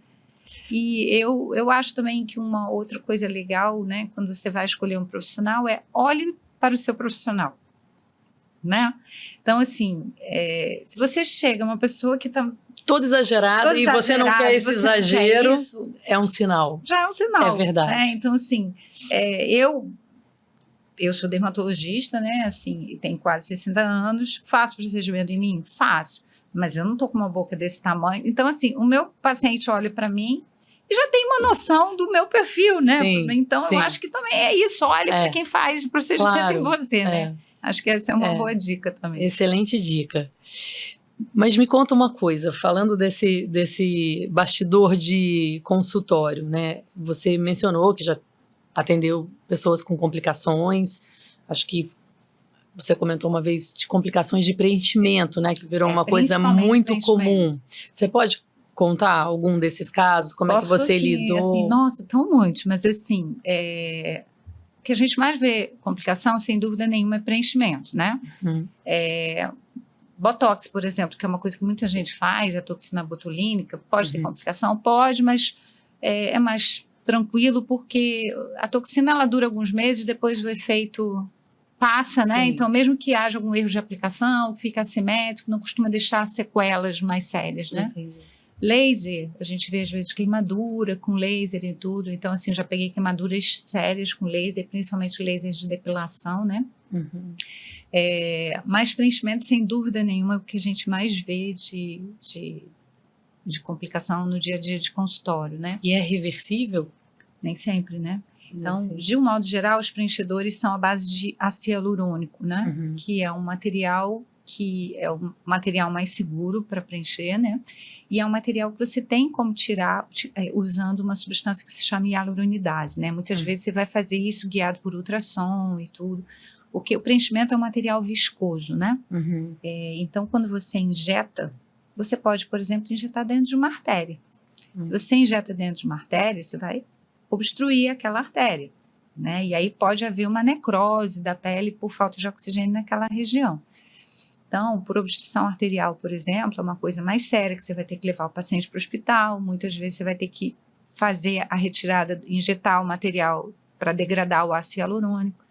E eu acho também que uma outra coisa legal, né, quando você vai escolher um profissional, olhe para o seu profissional, né? Então, assim, se você chega uma pessoa que está todo exagerado e você não quer esse exagero, é um sinal. Já é um sinal. É verdade. Né? Então, assim, eu sou dermatologista, né? Assim, tenho quase 60 anos, faço procedimento em mim? Faço. Mas eu não tô com uma boca desse tamanho. Então, assim, o meu paciente olha para mim e já tem uma noção do meu perfil, né? Sim, então, eu acho que também é isso. Olha para quem faz o procedimento em você, né? Acho que essa é uma boa dica também. Excelente dica. Mas me conta uma coisa, falando desse bastidor de consultório, né? Você mencionou que já atendeu pessoas com complicações, acho que você comentou uma vez de complicações de preenchimento, né? Que virou uma coisa muito comum. Você pode contar algum desses casos? Como é que você lidou? Assim, nossa, tão muitos, mas assim, o que a gente mais vê complicação, sem dúvida nenhuma, é preenchimento, né? Botox, por exemplo, que é uma coisa que muita gente faz, a toxina botulínica, pode ter complicação? Pode, mas é mais tranquilo, porque a toxina ela dura alguns meses, depois o efeito passa, né? Então, mesmo que haja algum erro de aplicação, que fica assimétrico, não costuma deixar sequelas mais sérias, né? Entendi. Laser, a gente vê às vezes queimadura com laser e tudo, então assim, já peguei queimaduras sérias com laser, principalmente lasers de depilação, né? Mas preenchimento, sem dúvida nenhuma, é o que a gente mais vê de complicação no dia a dia de consultório, né? E é reversível? Nem sempre, né? Então, de um modo geral, os preenchedores são à base de ácido hialurônico, né? Que é um material mais seguro para preencher, né? E é um material que você tem como tirar usando uma substância que se chama hialuronidase, né? Muitas vezes você vai fazer isso guiado por ultrassom e tudo. O preenchimento é um material viscoso, né? Então, quando você injeta, você pode, por exemplo, injetar dentro de uma artéria. Se você injeta dentro de uma artéria, você vai obstruir aquela artéria, né? E aí pode haver uma necrose da pele por falta de oxigênio naquela região. Então, por obstrução arterial, por exemplo, é uma coisa mais séria que você vai ter que levar o paciente para o hospital. Muitas vezes você vai ter que fazer a retirada, injetar o material para degradar o ácido hialurônico.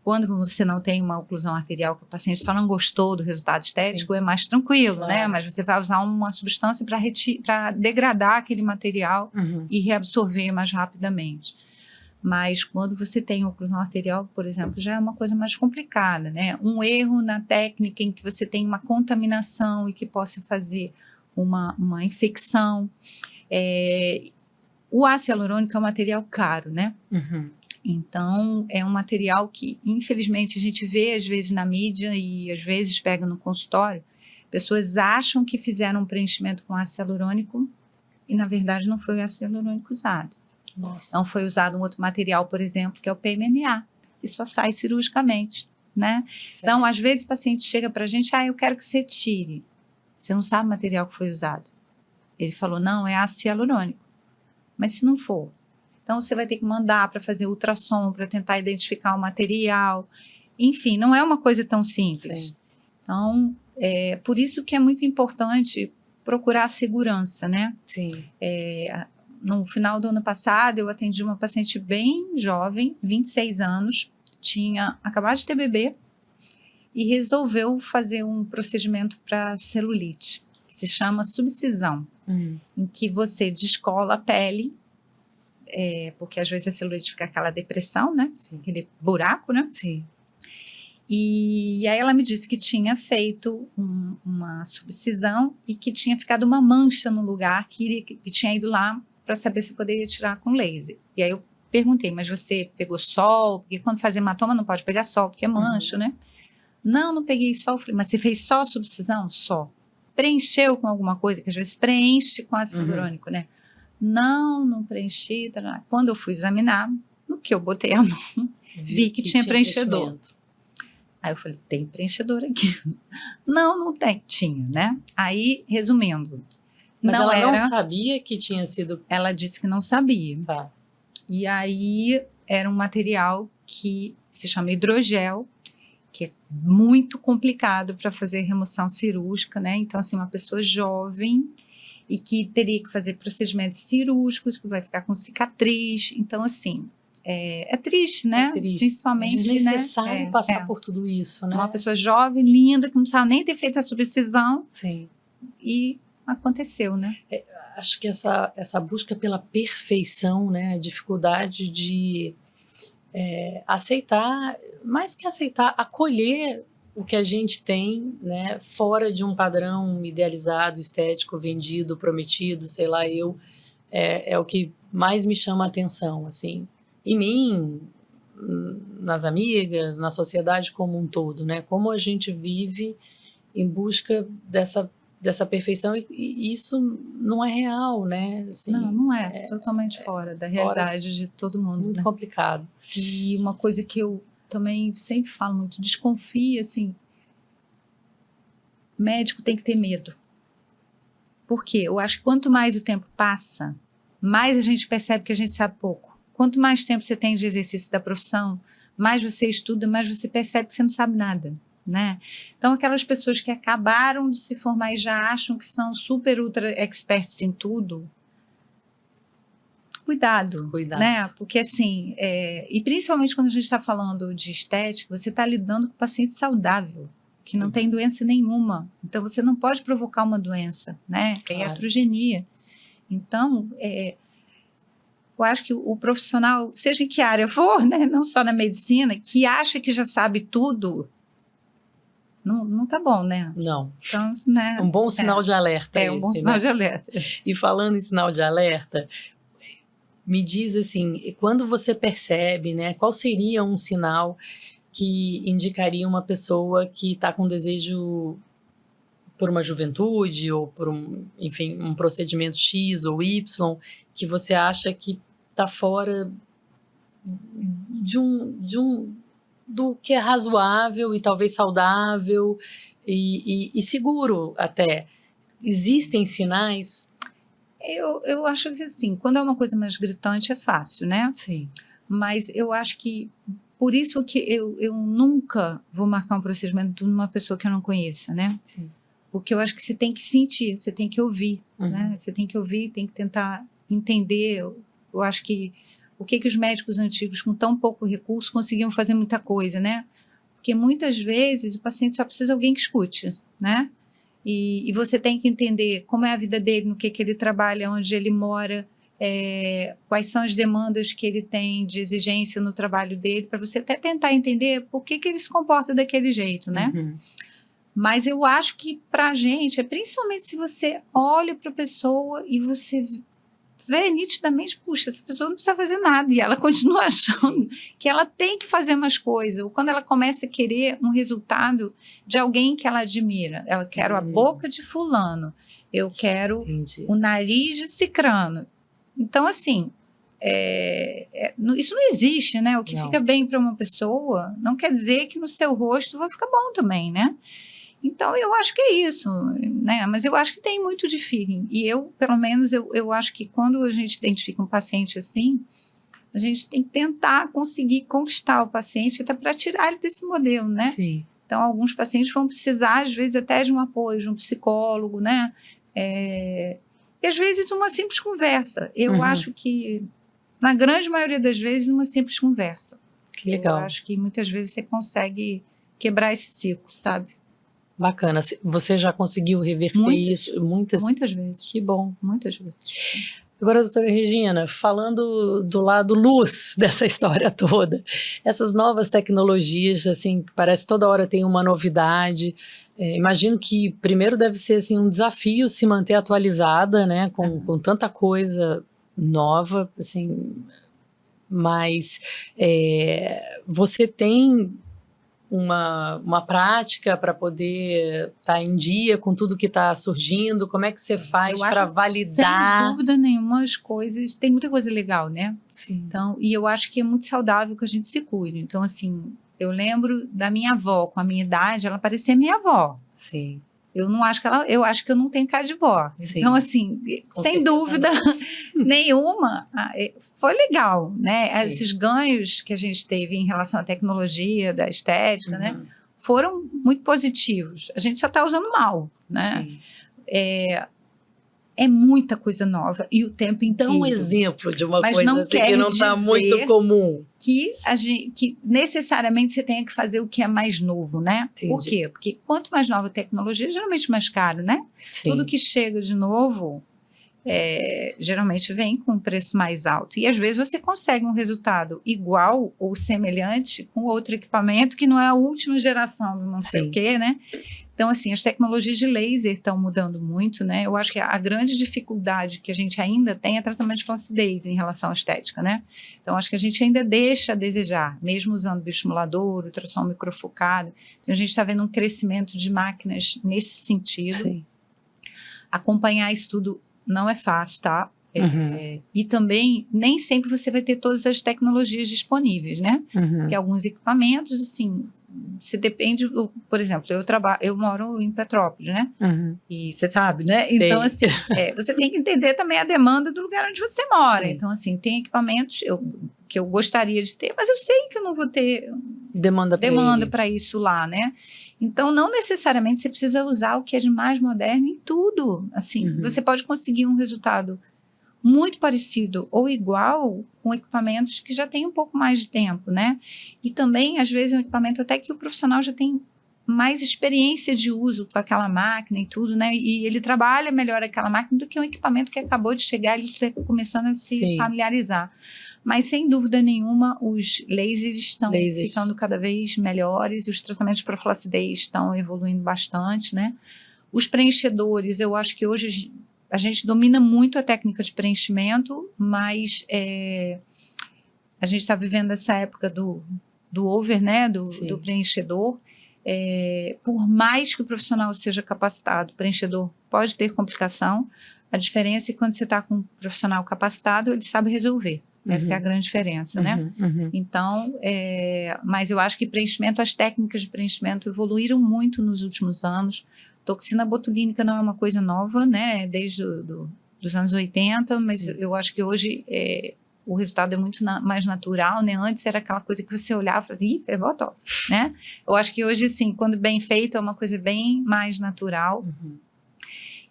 Quando você não tem uma oclusão arterial, que o paciente só não gostou do resultado estético, é mais tranquilo, né? Mas você vai usar uma substância para degradar aquele material e reabsorver mais rapidamente. Mas quando você tem oclusão arterial, por exemplo, já é uma coisa mais complicada, né? Um erro na técnica em que você tem uma contaminação e que possa fazer uma infecção. O ácido hialurônico é um material caro, né? Então, é um material que, infelizmente, a gente vê às vezes na mídia e às vezes pega no consultório. Pessoas acham que fizeram um preenchimento com ácido hialurônico e, na verdade, não foi o ácido hialurônico usado. Nossa. Não foi usado um outro material, por exemplo, que é o PMMA, que só sai cirurgicamente, né? Certo. Então, às vezes o paciente chega para a gente, eu quero que você tire. Você não sabe o material que foi usado. Ele falou, não, é ácido hialurônico. Mas se não for, então você vai ter que mandar para fazer ultrassom, para tentar identificar o material. Enfim, não é uma coisa tão simples. Sim. Então, por isso que é muito importante procurar a segurança, né? Sim. No final do ano passado, eu atendi uma paciente bem jovem, 26 anos, tinha acabado de ter bebê e resolveu fazer um procedimento para celulite, que se chama subcisão, em que você descola a pele, porque às vezes a celulite fica aquela depressão, né? Sim. Aquele buraco, né? Sim. E aí ela me disse que tinha feito uma subcisão e que tinha ficado uma mancha no lugar, que tinha ido lá para saber se poderia tirar com laser. E aí eu perguntei, mas você pegou sol? Porque quando faz hematoma não pode pegar sol, porque é mancha, né? Não peguei sol. Falei, mas você fez só subcisão? Só. Preencheu com alguma coisa, que às vezes preenche com ácido hialurônico, né? Não preenchi. Tarará. Quando eu fui examinar, no que eu botei a mão, vi que tinha preenchedor. Aí eu falei, tem preenchedor aqui. Não tem. Tinha, né? Aí, resumindo. Mas ela não sabia que tinha sido... Ela disse que não sabia. Tá. E aí, era um material que se chama hidrogel, que é muito complicado para fazer remoção cirúrgica, né? Então, assim, uma pessoa jovem e que teria que fazer procedimentos cirúrgicos, que vai ficar com cicatriz. Então, assim, é triste, né? É triste. Principalmente, desnecessário passar por tudo isso, né? Uma pessoa jovem, linda, que não precisava nem ter feito a subcisão. Sim. E aconteceu, né? Acho que essa busca pela perfeição, né? A dificuldade de aceitar, mais que aceitar, acolher o que a gente tem, né? Fora de um padrão idealizado, estético, vendido, prometido, sei lá, é o que mais me chama a atenção, assim. Em mim, nas amigas, na sociedade como um todo, né? Como a gente vive em busca dessa perfeição e isso não é real, né? Assim, não é. Totalmente fora da realidade de todo mundo. Muito né? complicado. E uma coisa que eu também sempre falo muito, desconfia, assim, médico tem que ter medo. Por quê? Eu acho que quanto mais o tempo passa, mais a gente percebe que a gente sabe pouco. Quanto mais tempo você tem de exercício da profissão, mais você estuda, mais você percebe que você não sabe nada, né? Então, aquelas pessoas que acabaram de se formar e já acham que são super, ultra experts em tudo, cuidado, né? Porque, assim, e principalmente quando a gente está falando de estética, você está lidando com um paciente saudável, que não tem doença nenhuma. Então, você não pode provocar uma doença, né? É iatrogenia. Então, eu acho que o profissional, seja em que área for, né, não só na medicina, que acha que já sabe tudo, não tá bom, né? Não. Então, né, um bom sinal de alerta um bom sinal de alerta. E falando em sinal de alerta, me diz assim, quando você percebe, né, qual seria um sinal que indicaria uma pessoa que está com desejo por uma juventude ou por enfim, um procedimento X ou Y, que você acha que está fora do que é razoável e talvez saudável e seguro até. Existem sinais? Eu acho que assim, quando é uma coisa mais gritante é fácil, né? Sim. Mas eu acho que por isso que eu nunca vou marcar um procedimento de uma pessoa que eu não conheça, né? Sim. Porque eu acho que você tem que sentir, você tem que ouvir, né? Você tem que ouvir, tem que tentar entender. Eu acho que o que os médicos antigos, com tão pouco recurso, conseguiam fazer muita coisa, né? Porque muitas vezes o paciente só precisa de alguém que escute, né? E você tem que entender como é a vida dele, no que ele trabalha, onde ele mora, quais são as demandas que ele tem de exigência no trabalho dele, para você até tentar entender por que ele se comporta daquele jeito, né? Mas eu acho que para a gente, principalmente se você olha para a pessoa e você vê nitidamente, puxa, essa pessoa não precisa fazer nada, e ela continua achando que ela tem que fazer umas coisas, ou quando ela começa a querer um resultado de alguém que ela admira. Eu quero a boca de fulano, eu quero o nariz de cicrano. Então, assim, isso não existe, né? O que fica bem para uma pessoa não quer dizer que no seu rosto vai ficar bom também, né? Então, eu acho que é isso, né? Mas eu acho que tem muito de feeling. E eu, pelo menos, eu acho que quando a gente identifica um paciente assim, a gente tem que tentar conseguir conquistar o paciente até para tirar ele desse modelo, né? Sim. Então, alguns pacientes vão precisar, às vezes, até de um apoio, de um psicólogo, né? E, às vezes, uma simples conversa. Eu acho que, na grande maioria das vezes, uma simples conversa. Que legal. Eu acho que, muitas vezes, você consegue quebrar esse ciclo, sabe? Bacana. Você já conseguiu reverter isso? Muitas vezes. Que bom. Muitas vezes. Agora, doutora Regina, falando do lado luz dessa história toda, essas novas tecnologias, assim, parece que toda hora tem uma novidade. Imagino que primeiro deve ser assim, um desafio se manter atualizada, né, com tanta coisa nova, assim, mas você tem uma prática para poder estar em dia com tudo que está surgindo? Como é que você faz para validar? Sem dúvida nenhuma, as coisas... Tem muita coisa legal, né? Sim. Então, e eu acho que é muito saudável que a gente se cuide. Então, assim, eu lembro da minha avó, com a minha idade, ela parecia minha avó. Sim. Eu não acho que ela... Eu acho que eu não tenho cara de vó. Sim. Então, assim, Com sem certeza dúvida nenhuma, foi legal, né? Sim. Esses ganhos que a gente teve em relação à tecnologia, da estética, né? Foram muito positivos. A gente só está usando mal, né? Sim. É muita coisa nova e o tempo inteiro. Dá um exemplo de uma Mas coisa não assim quer que não está dizer muito comum. Que necessariamente você tenha que fazer o que é mais novo, né? Entendi. Por quê? Porque quanto mais nova a tecnologia, geralmente mais caro, né? Sim. Tudo que chega de novo, geralmente vem com um preço mais alto. E às vezes você consegue um resultado igual ou semelhante com outro equipamento que não é a última geração do não sei o quê, né? Então, assim, as tecnologias de laser estão mudando muito, né? Eu acho que a grande dificuldade que a gente ainda tem é tratamento de flacidez em relação à estética, né? Então, acho que a gente ainda deixa a desejar, mesmo usando bioestimulador, ultrassom microfocado. Então, a gente está vendo um crescimento de máquinas nesse sentido. Sim. Acompanhar isso tudo não é fácil, tá? E também, nem sempre você vai ter todas as tecnologias disponíveis, né? Porque alguns equipamentos, assim... Você depende, por exemplo, eu moro em Petrópolis, né? E você sabe, né? Sei. Então, assim, você tem que entender também a demanda do lugar onde você mora. Sim. Então, assim, tem equipamentos que eu gostaria de ter, mas eu sei que eu não vou ter demanda para isso lá, né? Então, não necessariamente você precisa usar o que é de mais moderno em tudo. Assim, você pode conseguir um resultado muito parecido ou igual com equipamentos que já têm um pouco mais de tempo, né? E também, às vezes, é um equipamento até que o profissional já tem mais experiência de uso com aquela máquina e tudo, né? E ele trabalha melhor aquela máquina do que um equipamento que acabou de chegar e ele está começando a se familiarizar. Mas, sem dúvida nenhuma, os lasers estão ficando cada vez melhores e os tratamentos para flacidez estão evoluindo bastante, né? Os preenchedores, eu acho que hoje... A gente domina muito a técnica de preenchimento, mas a gente está vivendo essa época do over, né, do preenchedor. Por mais que o profissional seja capacitado, o preenchedor pode ter complicação. A diferença é que quando você está com um profissional capacitado, ele sabe resolver. Essa é a grande diferença, né? Então, mas eu acho que as técnicas de preenchimento evoluíram muito nos últimos anos. Toxina botulínica não é uma coisa nova, né? Desde dos anos 80, mas eu acho que hoje o resultado é muito mais natural, né? Antes era aquela coisa que você olhava e fazia, ih, é botox, né? Eu acho que hoje, sim, quando bem feito, é uma coisa bem mais natural.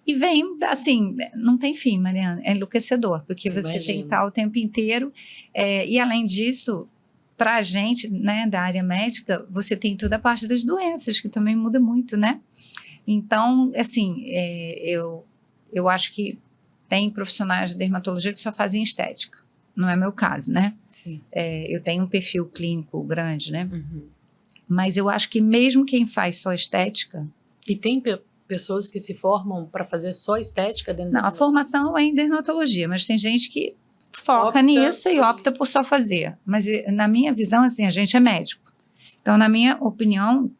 E vem, assim, não tem fim, Mariana, é enlouquecedor, porque você tem que estar o tempo inteiro, e além disso, para a gente, né, da área médica, você tem toda a parte das doenças, que também muda muito, né? Então, assim, eu acho que tem profissionais de dermatologia que só fazem estética, não é meu caso, né? Sim. Eu tenho um perfil clínico grande, né? Mas eu acho que mesmo quem faz só estética... E tem pessoas que se formam para fazer só estética dentro Não, a formação é em dermatologia, mas tem gente que foca nisso e opta por só fazer. Mas na minha visão, assim, a gente é médico. Então, na minha opinião,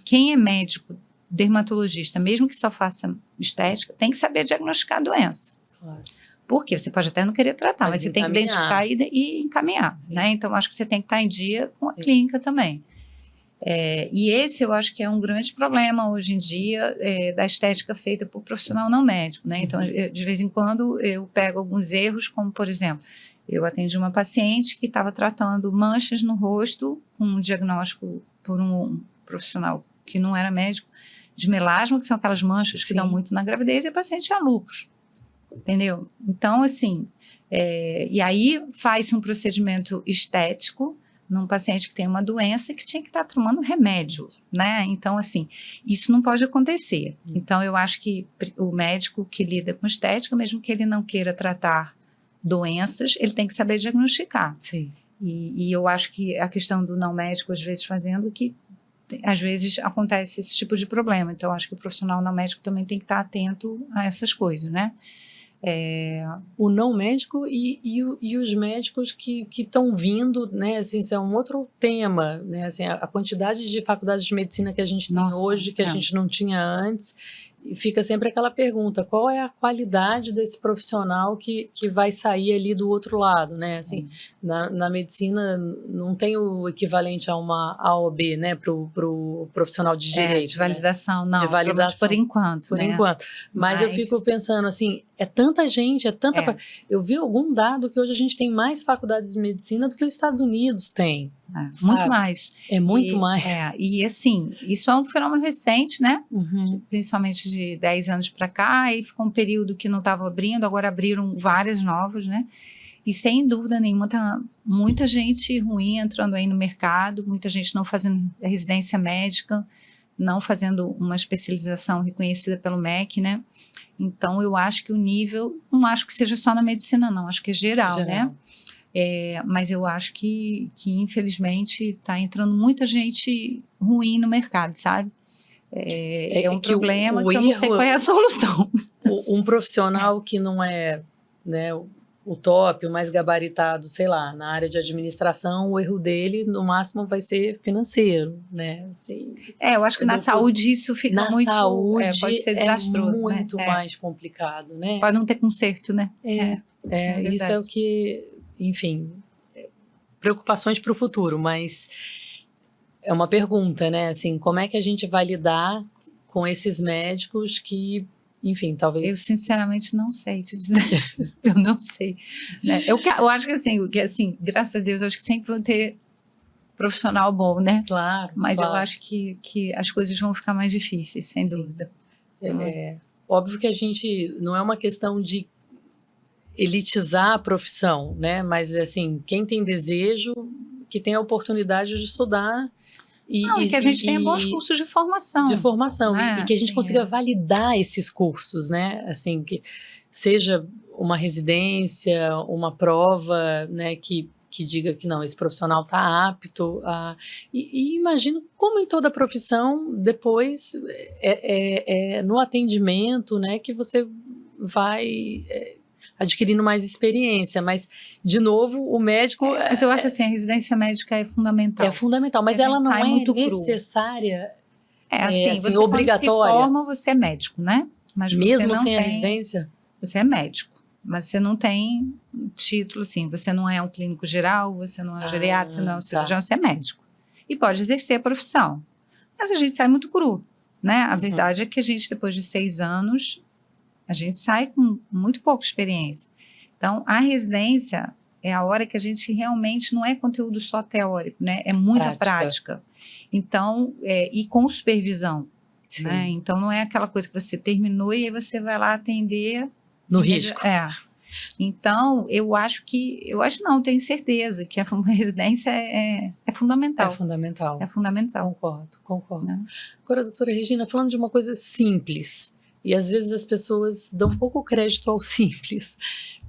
quem é médico, dermatologista, mesmo que só faça estética, tem que saber diagnosticar a doença. Claro. Porque você pode até não querer tratar, mas você tem que identificar e encaminhar, né? Então, acho que você tem que estar em dia com a clínica também. E esse eu acho que é um grande problema hoje em dia da estética feita por profissional não médico, né? Então, de vez em quando eu pego alguns erros, como por exemplo, eu atendi uma paciente que estava tratando manchas no rosto, com um diagnóstico por um profissional que não era médico, de melasma, que são aquelas manchas que dão muito na gravidez, e a paciente tinha lúpus, entendeu? Então, assim, e aí faz um procedimento estético num paciente que tem uma doença que tinha que estar tomando remédio, né? Então, assim, isso não pode acontecer. Então, eu acho que o médico que lida com estética, mesmo que ele não queira tratar doenças, ele tem que saber diagnosticar. Sim. E eu acho que a questão do não médico, às vezes, fazendo que, às vezes, acontece esse tipo de problema. Então, acho que o profissional não médico também tem que estar atento a essas coisas, né? O não médico e os médicos que estão vindo, né, assim, isso é um outro tema, né, assim, a quantidade de faculdades de medicina que a gente tem hoje, que a gente não tinha antes, e fica sempre aquela pergunta, qual é a qualidade desse profissional que vai sair ali do outro lado, né, assim, na medicina não tem o equivalente a uma A ou B, né, pro profissional de direito. De validação, né? Não, de validação, por enquanto, por né? enquanto. Mas eu fico pensando assim, é tanta gente, eu vi algum dado que hoje a gente tem mais faculdades de medicina do que os Estados Unidos têm. Muito mais. É muito mais. E assim, isso é um fenômeno recente, né? Uhum. Principalmente de 10 anos para cá, aí ficou um período que não estava abrindo, agora abriram várias novas, né? E sem dúvida nenhuma, tá muita gente ruim entrando aí no mercado, muita gente não fazendo residência médica, não fazendo uma especialização reconhecida pelo MEC, né? Então, eu acho que o nível, não acho que seja só na medicina, não, acho que é geral. Né? Mas eu acho que infelizmente, está entrando muita gente ruim no mercado, sabe? É um problema que eu não sei qual é a solução. Um profissional que não é, né, o top, o mais gabaritado, sei lá, na área de administração, o erro dele, no máximo, vai ser financeiro, né? Assim, eu acho que na saúde isso fica muito... Na saúde pode ser desastroso, muito mais complicado, né? Pode não ter conserto, né? Isso é o que, enfim, preocupações para o futuro, mas é uma pergunta, né? Assim, como é que a gente vai lidar com esses médicos que, enfim, talvez... Eu, sinceramente, não sei te dizer. Eu não sei. Né? Eu acho que assim, graças a Deus, eu acho que sempre vão ter profissional bom, né? Claro. Mas eu acho que as coisas vão ficar mais difíceis, sem dúvida. Óbvio que a gente... Não é uma questão de elitizar a profissão, né? Mas, assim, quem tem desejo, que tem a oportunidade de estudar... E que a gente tenha bons cursos de formação. E que a gente consiga validar esses cursos, né? Assim, que seja uma residência, uma prova, né, que diga que não, esse profissional está apto a... E imagino, como em toda profissão, depois no atendimento, né, que você vai... adquirindo mais experiência, mas, de novo, o médico... Mas eu acho assim, a residência médica é fundamental. É fundamental, mas ela não é necessária, assim, você obrigatória. Quando se forma, você é médico, né? Mas mesmo sem a residência? Você é médico, mas você não tem título, assim, você não é um clínico geral, você não é um geriatra, você não é um cirurgião, você é médico. E pode exercer a profissão. Mas a gente sai muito cru, né? A verdade é que a gente, depois de 6 anos... A gente sai com muito pouca experiência. Então, a residência é a hora que a gente realmente não é conteúdo só teórico, né? É muita prática. Então, e com supervisão. Né? Então, não é aquela coisa que você terminou e aí você vai lá atender... No risco. Então, eu acho não, tenho certeza que a residência é fundamental. É fundamental. Concordo. Né? Agora, doutora Regina, falando de uma coisa simples... E às vezes as pessoas dão pouco crédito ao simples,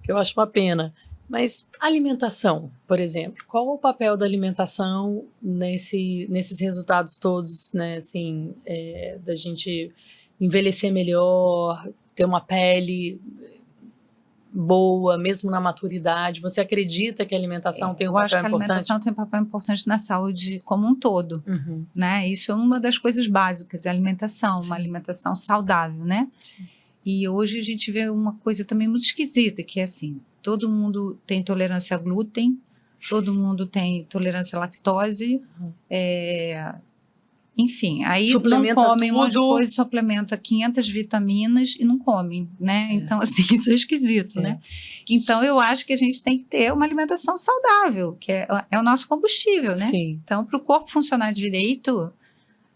que eu acho uma pena. Mas alimentação, por exemplo, qual o papel da alimentação nesses resultados todos, né? Assim, da gente envelhecer melhor, ter uma pele boa, mesmo na maturidade? Você acredita que a alimentação tem um papel importante? Eu acho que a alimentação tem um papel importante na saúde como um todo, né? Isso é uma das coisas básicas, a alimentação, uma alimentação saudável, né? Sim. E hoje a gente vê uma coisa também muito esquisita, que é assim, todo mundo tem intolerância a glúten, todo mundo tem intolerância à lactose, enfim, aí suplementa não come um monte de coisa, suplementa 500 vitaminas e não come, né? Então, assim, isso é esquisito, né? Então, eu acho que a gente tem que ter uma alimentação saudável, que é o nosso combustível, né? Sim. Então, para o corpo funcionar direito,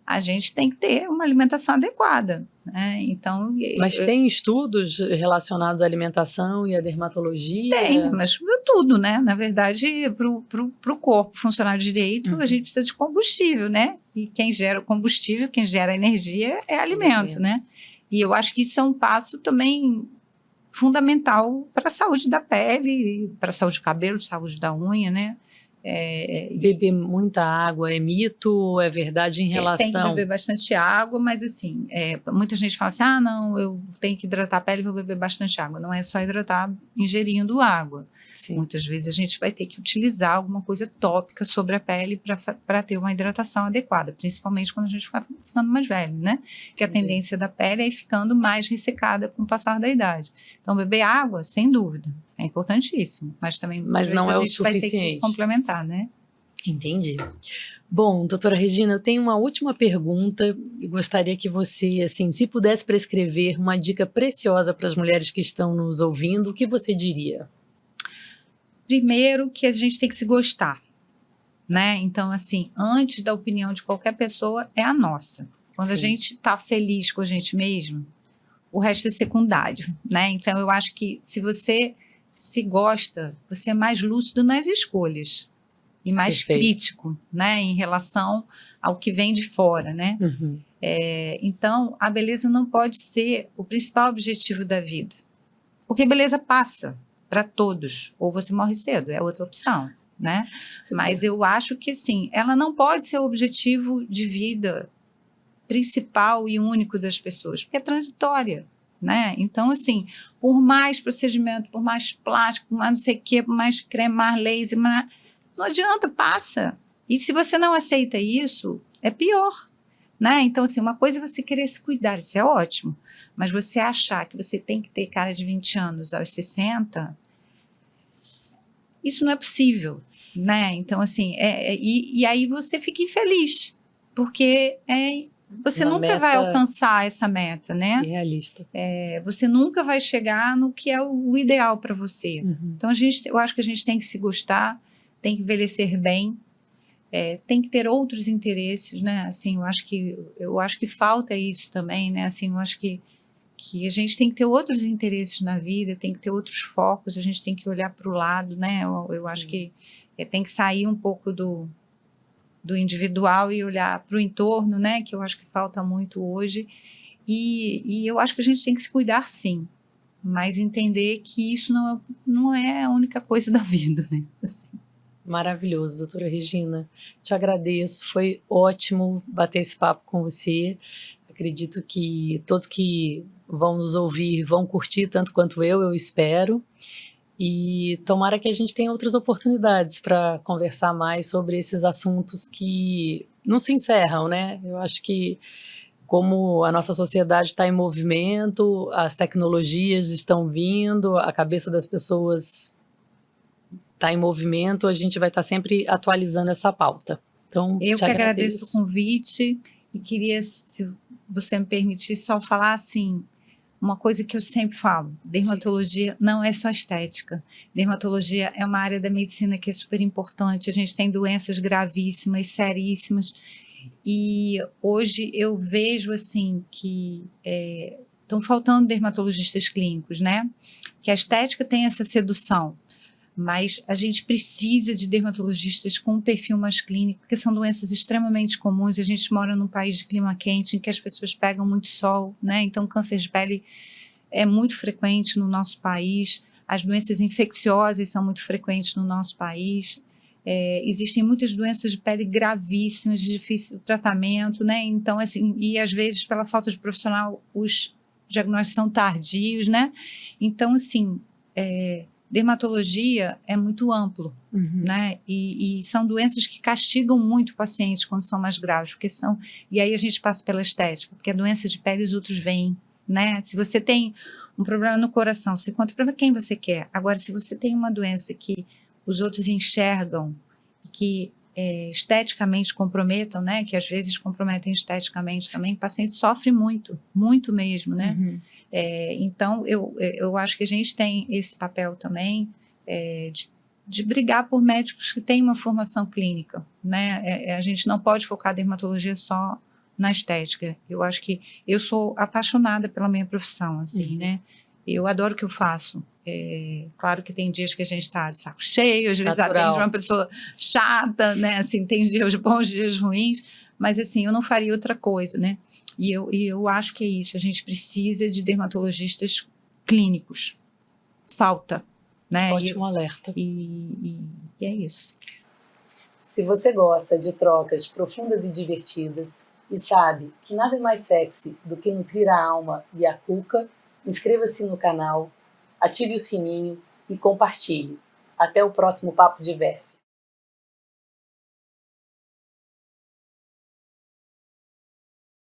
a gente tem que ter uma alimentação adequada, né? Então, mas tem estudos relacionados à alimentação e à dermatologia? Tem, mas tudo, né? Na verdade, para o corpo funcionar direito, a gente precisa de combustível, né? E quem gera o combustível, quem gera a energia é alimento, né? E eu acho que isso é um passo também fundamental para a saúde da pele, para a saúde do cabelo, saúde da unha, né? Beber muita água é mito ou é verdade em relação... Tem que beber bastante água, mas assim, muita gente fala assim, não, eu tenho que hidratar a pele e vou beber bastante água. Não é só hidratar ingerindo água. Sim. Muitas vezes a gente vai ter que utilizar alguma coisa tópica sobre a pele para ter uma hidratação adequada, principalmente quando a gente vai ficando mais velho, né? Que a tendência da pele é ir ficando mais ressecada com o passar da idade. Então, beber água, sem dúvida, é importantíssimo, mas também não é o suficiente. Vai ter que complementar, né? Entendi. Bom, doutora Regina, eu tenho uma última pergunta e gostaria que você, assim, se pudesse prescrever uma dica preciosa para as mulheres que estão nos ouvindo, o que você diria? Primeiro, que a gente tem que se gostar, né? Então, assim, antes da opinião de qualquer pessoa, é a nossa. Quando a gente está feliz com a gente mesmo, o resto é secundário, né? Então, eu acho que se você se gosta, você é mais lúcido nas escolhas e mais crítico, né, em relação ao que vem de fora, né? Uhum. Então, a beleza não pode ser o principal objetivo da vida, porque beleza passa para todos, ou você morre cedo, é outra opção, né? Mas eu acho que, sim, ela não pode ser o objetivo de vida principal e único das pessoas, porque é transitória. Né? Então, assim, por mais procedimento, por mais plástico, por mais não sei o quê, por mais creme, mais laser, não adianta, passa. E se você não aceita isso, é pior. Né? Então, assim, uma coisa é você querer se cuidar, isso é ótimo, mas você achar que você tem que ter cara de 20 anos aos 60, isso não é possível. Né? Então, assim, e aí você fica infeliz, porque você nunca vai alcançar essa meta, né? Irrealista. Você nunca vai chegar no que é o ideal para você. Uhum. Então, eu acho que a gente tem que se gostar, tem que envelhecer bem, tem que ter outros interesses, né? Assim, eu acho que falta isso também, né? Assim, eu acho que a gente tem que ter outros interesses na vida, tem que ter outros focos, a gente tem que olhar para o lado, né? Eu acho que tem que sair um pouco do individual e olhar para o entorno, né? Que eu acho que falta muito hoje. E eu acho que a gente tem que se cuidar, sim, mas entender que isso não é a única coisa da vida, né? Assim. Maravilhoso, doutora Regina. Te agradeço, foi ótimo bater esse papo com você. Acredito que todos que vão nos ouvir vão curtir tanto quanto eu espero. E tomara que a gente tenha outras oportunidades para conversar mais sobre esses assuntos que não se encerram, né? Eu acho que como a nossa sociedade está em movimento, as tecnologias estão vindo, a cabeça das pessoas está em movimento, a gente vai estar sempre atualizando essa pauta. Então, eu que agradeço o convite e queria, se você me permitir, só falar assim, uma coisa que eu sempre falo, dermatologia não é só estética, dermatologia é uma área da medicina que é super importante, a gente tem doenças gravíssimas, seríssimas, e hoje eu vejo assim que estão faltando dermatologistas clínicos, né? Que a estética tem essa sedução, mas a gente precisa de dermatologistas com um perfil mais clínico, porque são doenças extremamente comuns. A gente mora num país de clima quente, em que as pessoas pegam muito sol, né? Então, câncer de pele é muito frequente no nosso país, as doenças infecciosas são muito frequentes no nosso país, existem muitas doenças de pele gravíssimas, de difícil tratamento, né? Então, assim, e às vezes, pela falta de profissional, os diagnósticos são tardios, né? Então, assim, dermatologia é muito amplo, né? E são doenças que castigam muito o paciente quando são mais graves, porque e aí a gente passa pela estética, porque a doença de pele os outros veem, né? Se você tem um problema no coração, você conta para quem você quer. Agora, se você tem uma doença que os outros enxergam, que esteticamente comprometam, né? Que às vezes comprometem esteticamente também, o paciente sofre muito, muito mesmo, né? Então, eu acho que a gente tem esse papel também de brigar por médicos que têm uma formação clínica, né? A gente não pode focar a dermatologia só na estética. Eu acho que eu sou apaixonada pela minha profissão, assim, né? Eu adoro o que eu faço. Claro que tem dias que a gente está de saco cheio, às vezes atende uma pessoa chata, né? Assim, tem dias bons, dias ruins, mas assim, eu não faria outra coisa, né? E eu acho que é isso, a gente precisa de dermatologistas clínicos, falta, né? Ótimo alerta. E é isso. Se você gosta de trocas profundas e divertidas e sabe que nada é mais sexy do que nutrir a alma e a cuca, inscreva-se no canal, ative o sininho e compartilhe. Até o próximo Papo de Verve.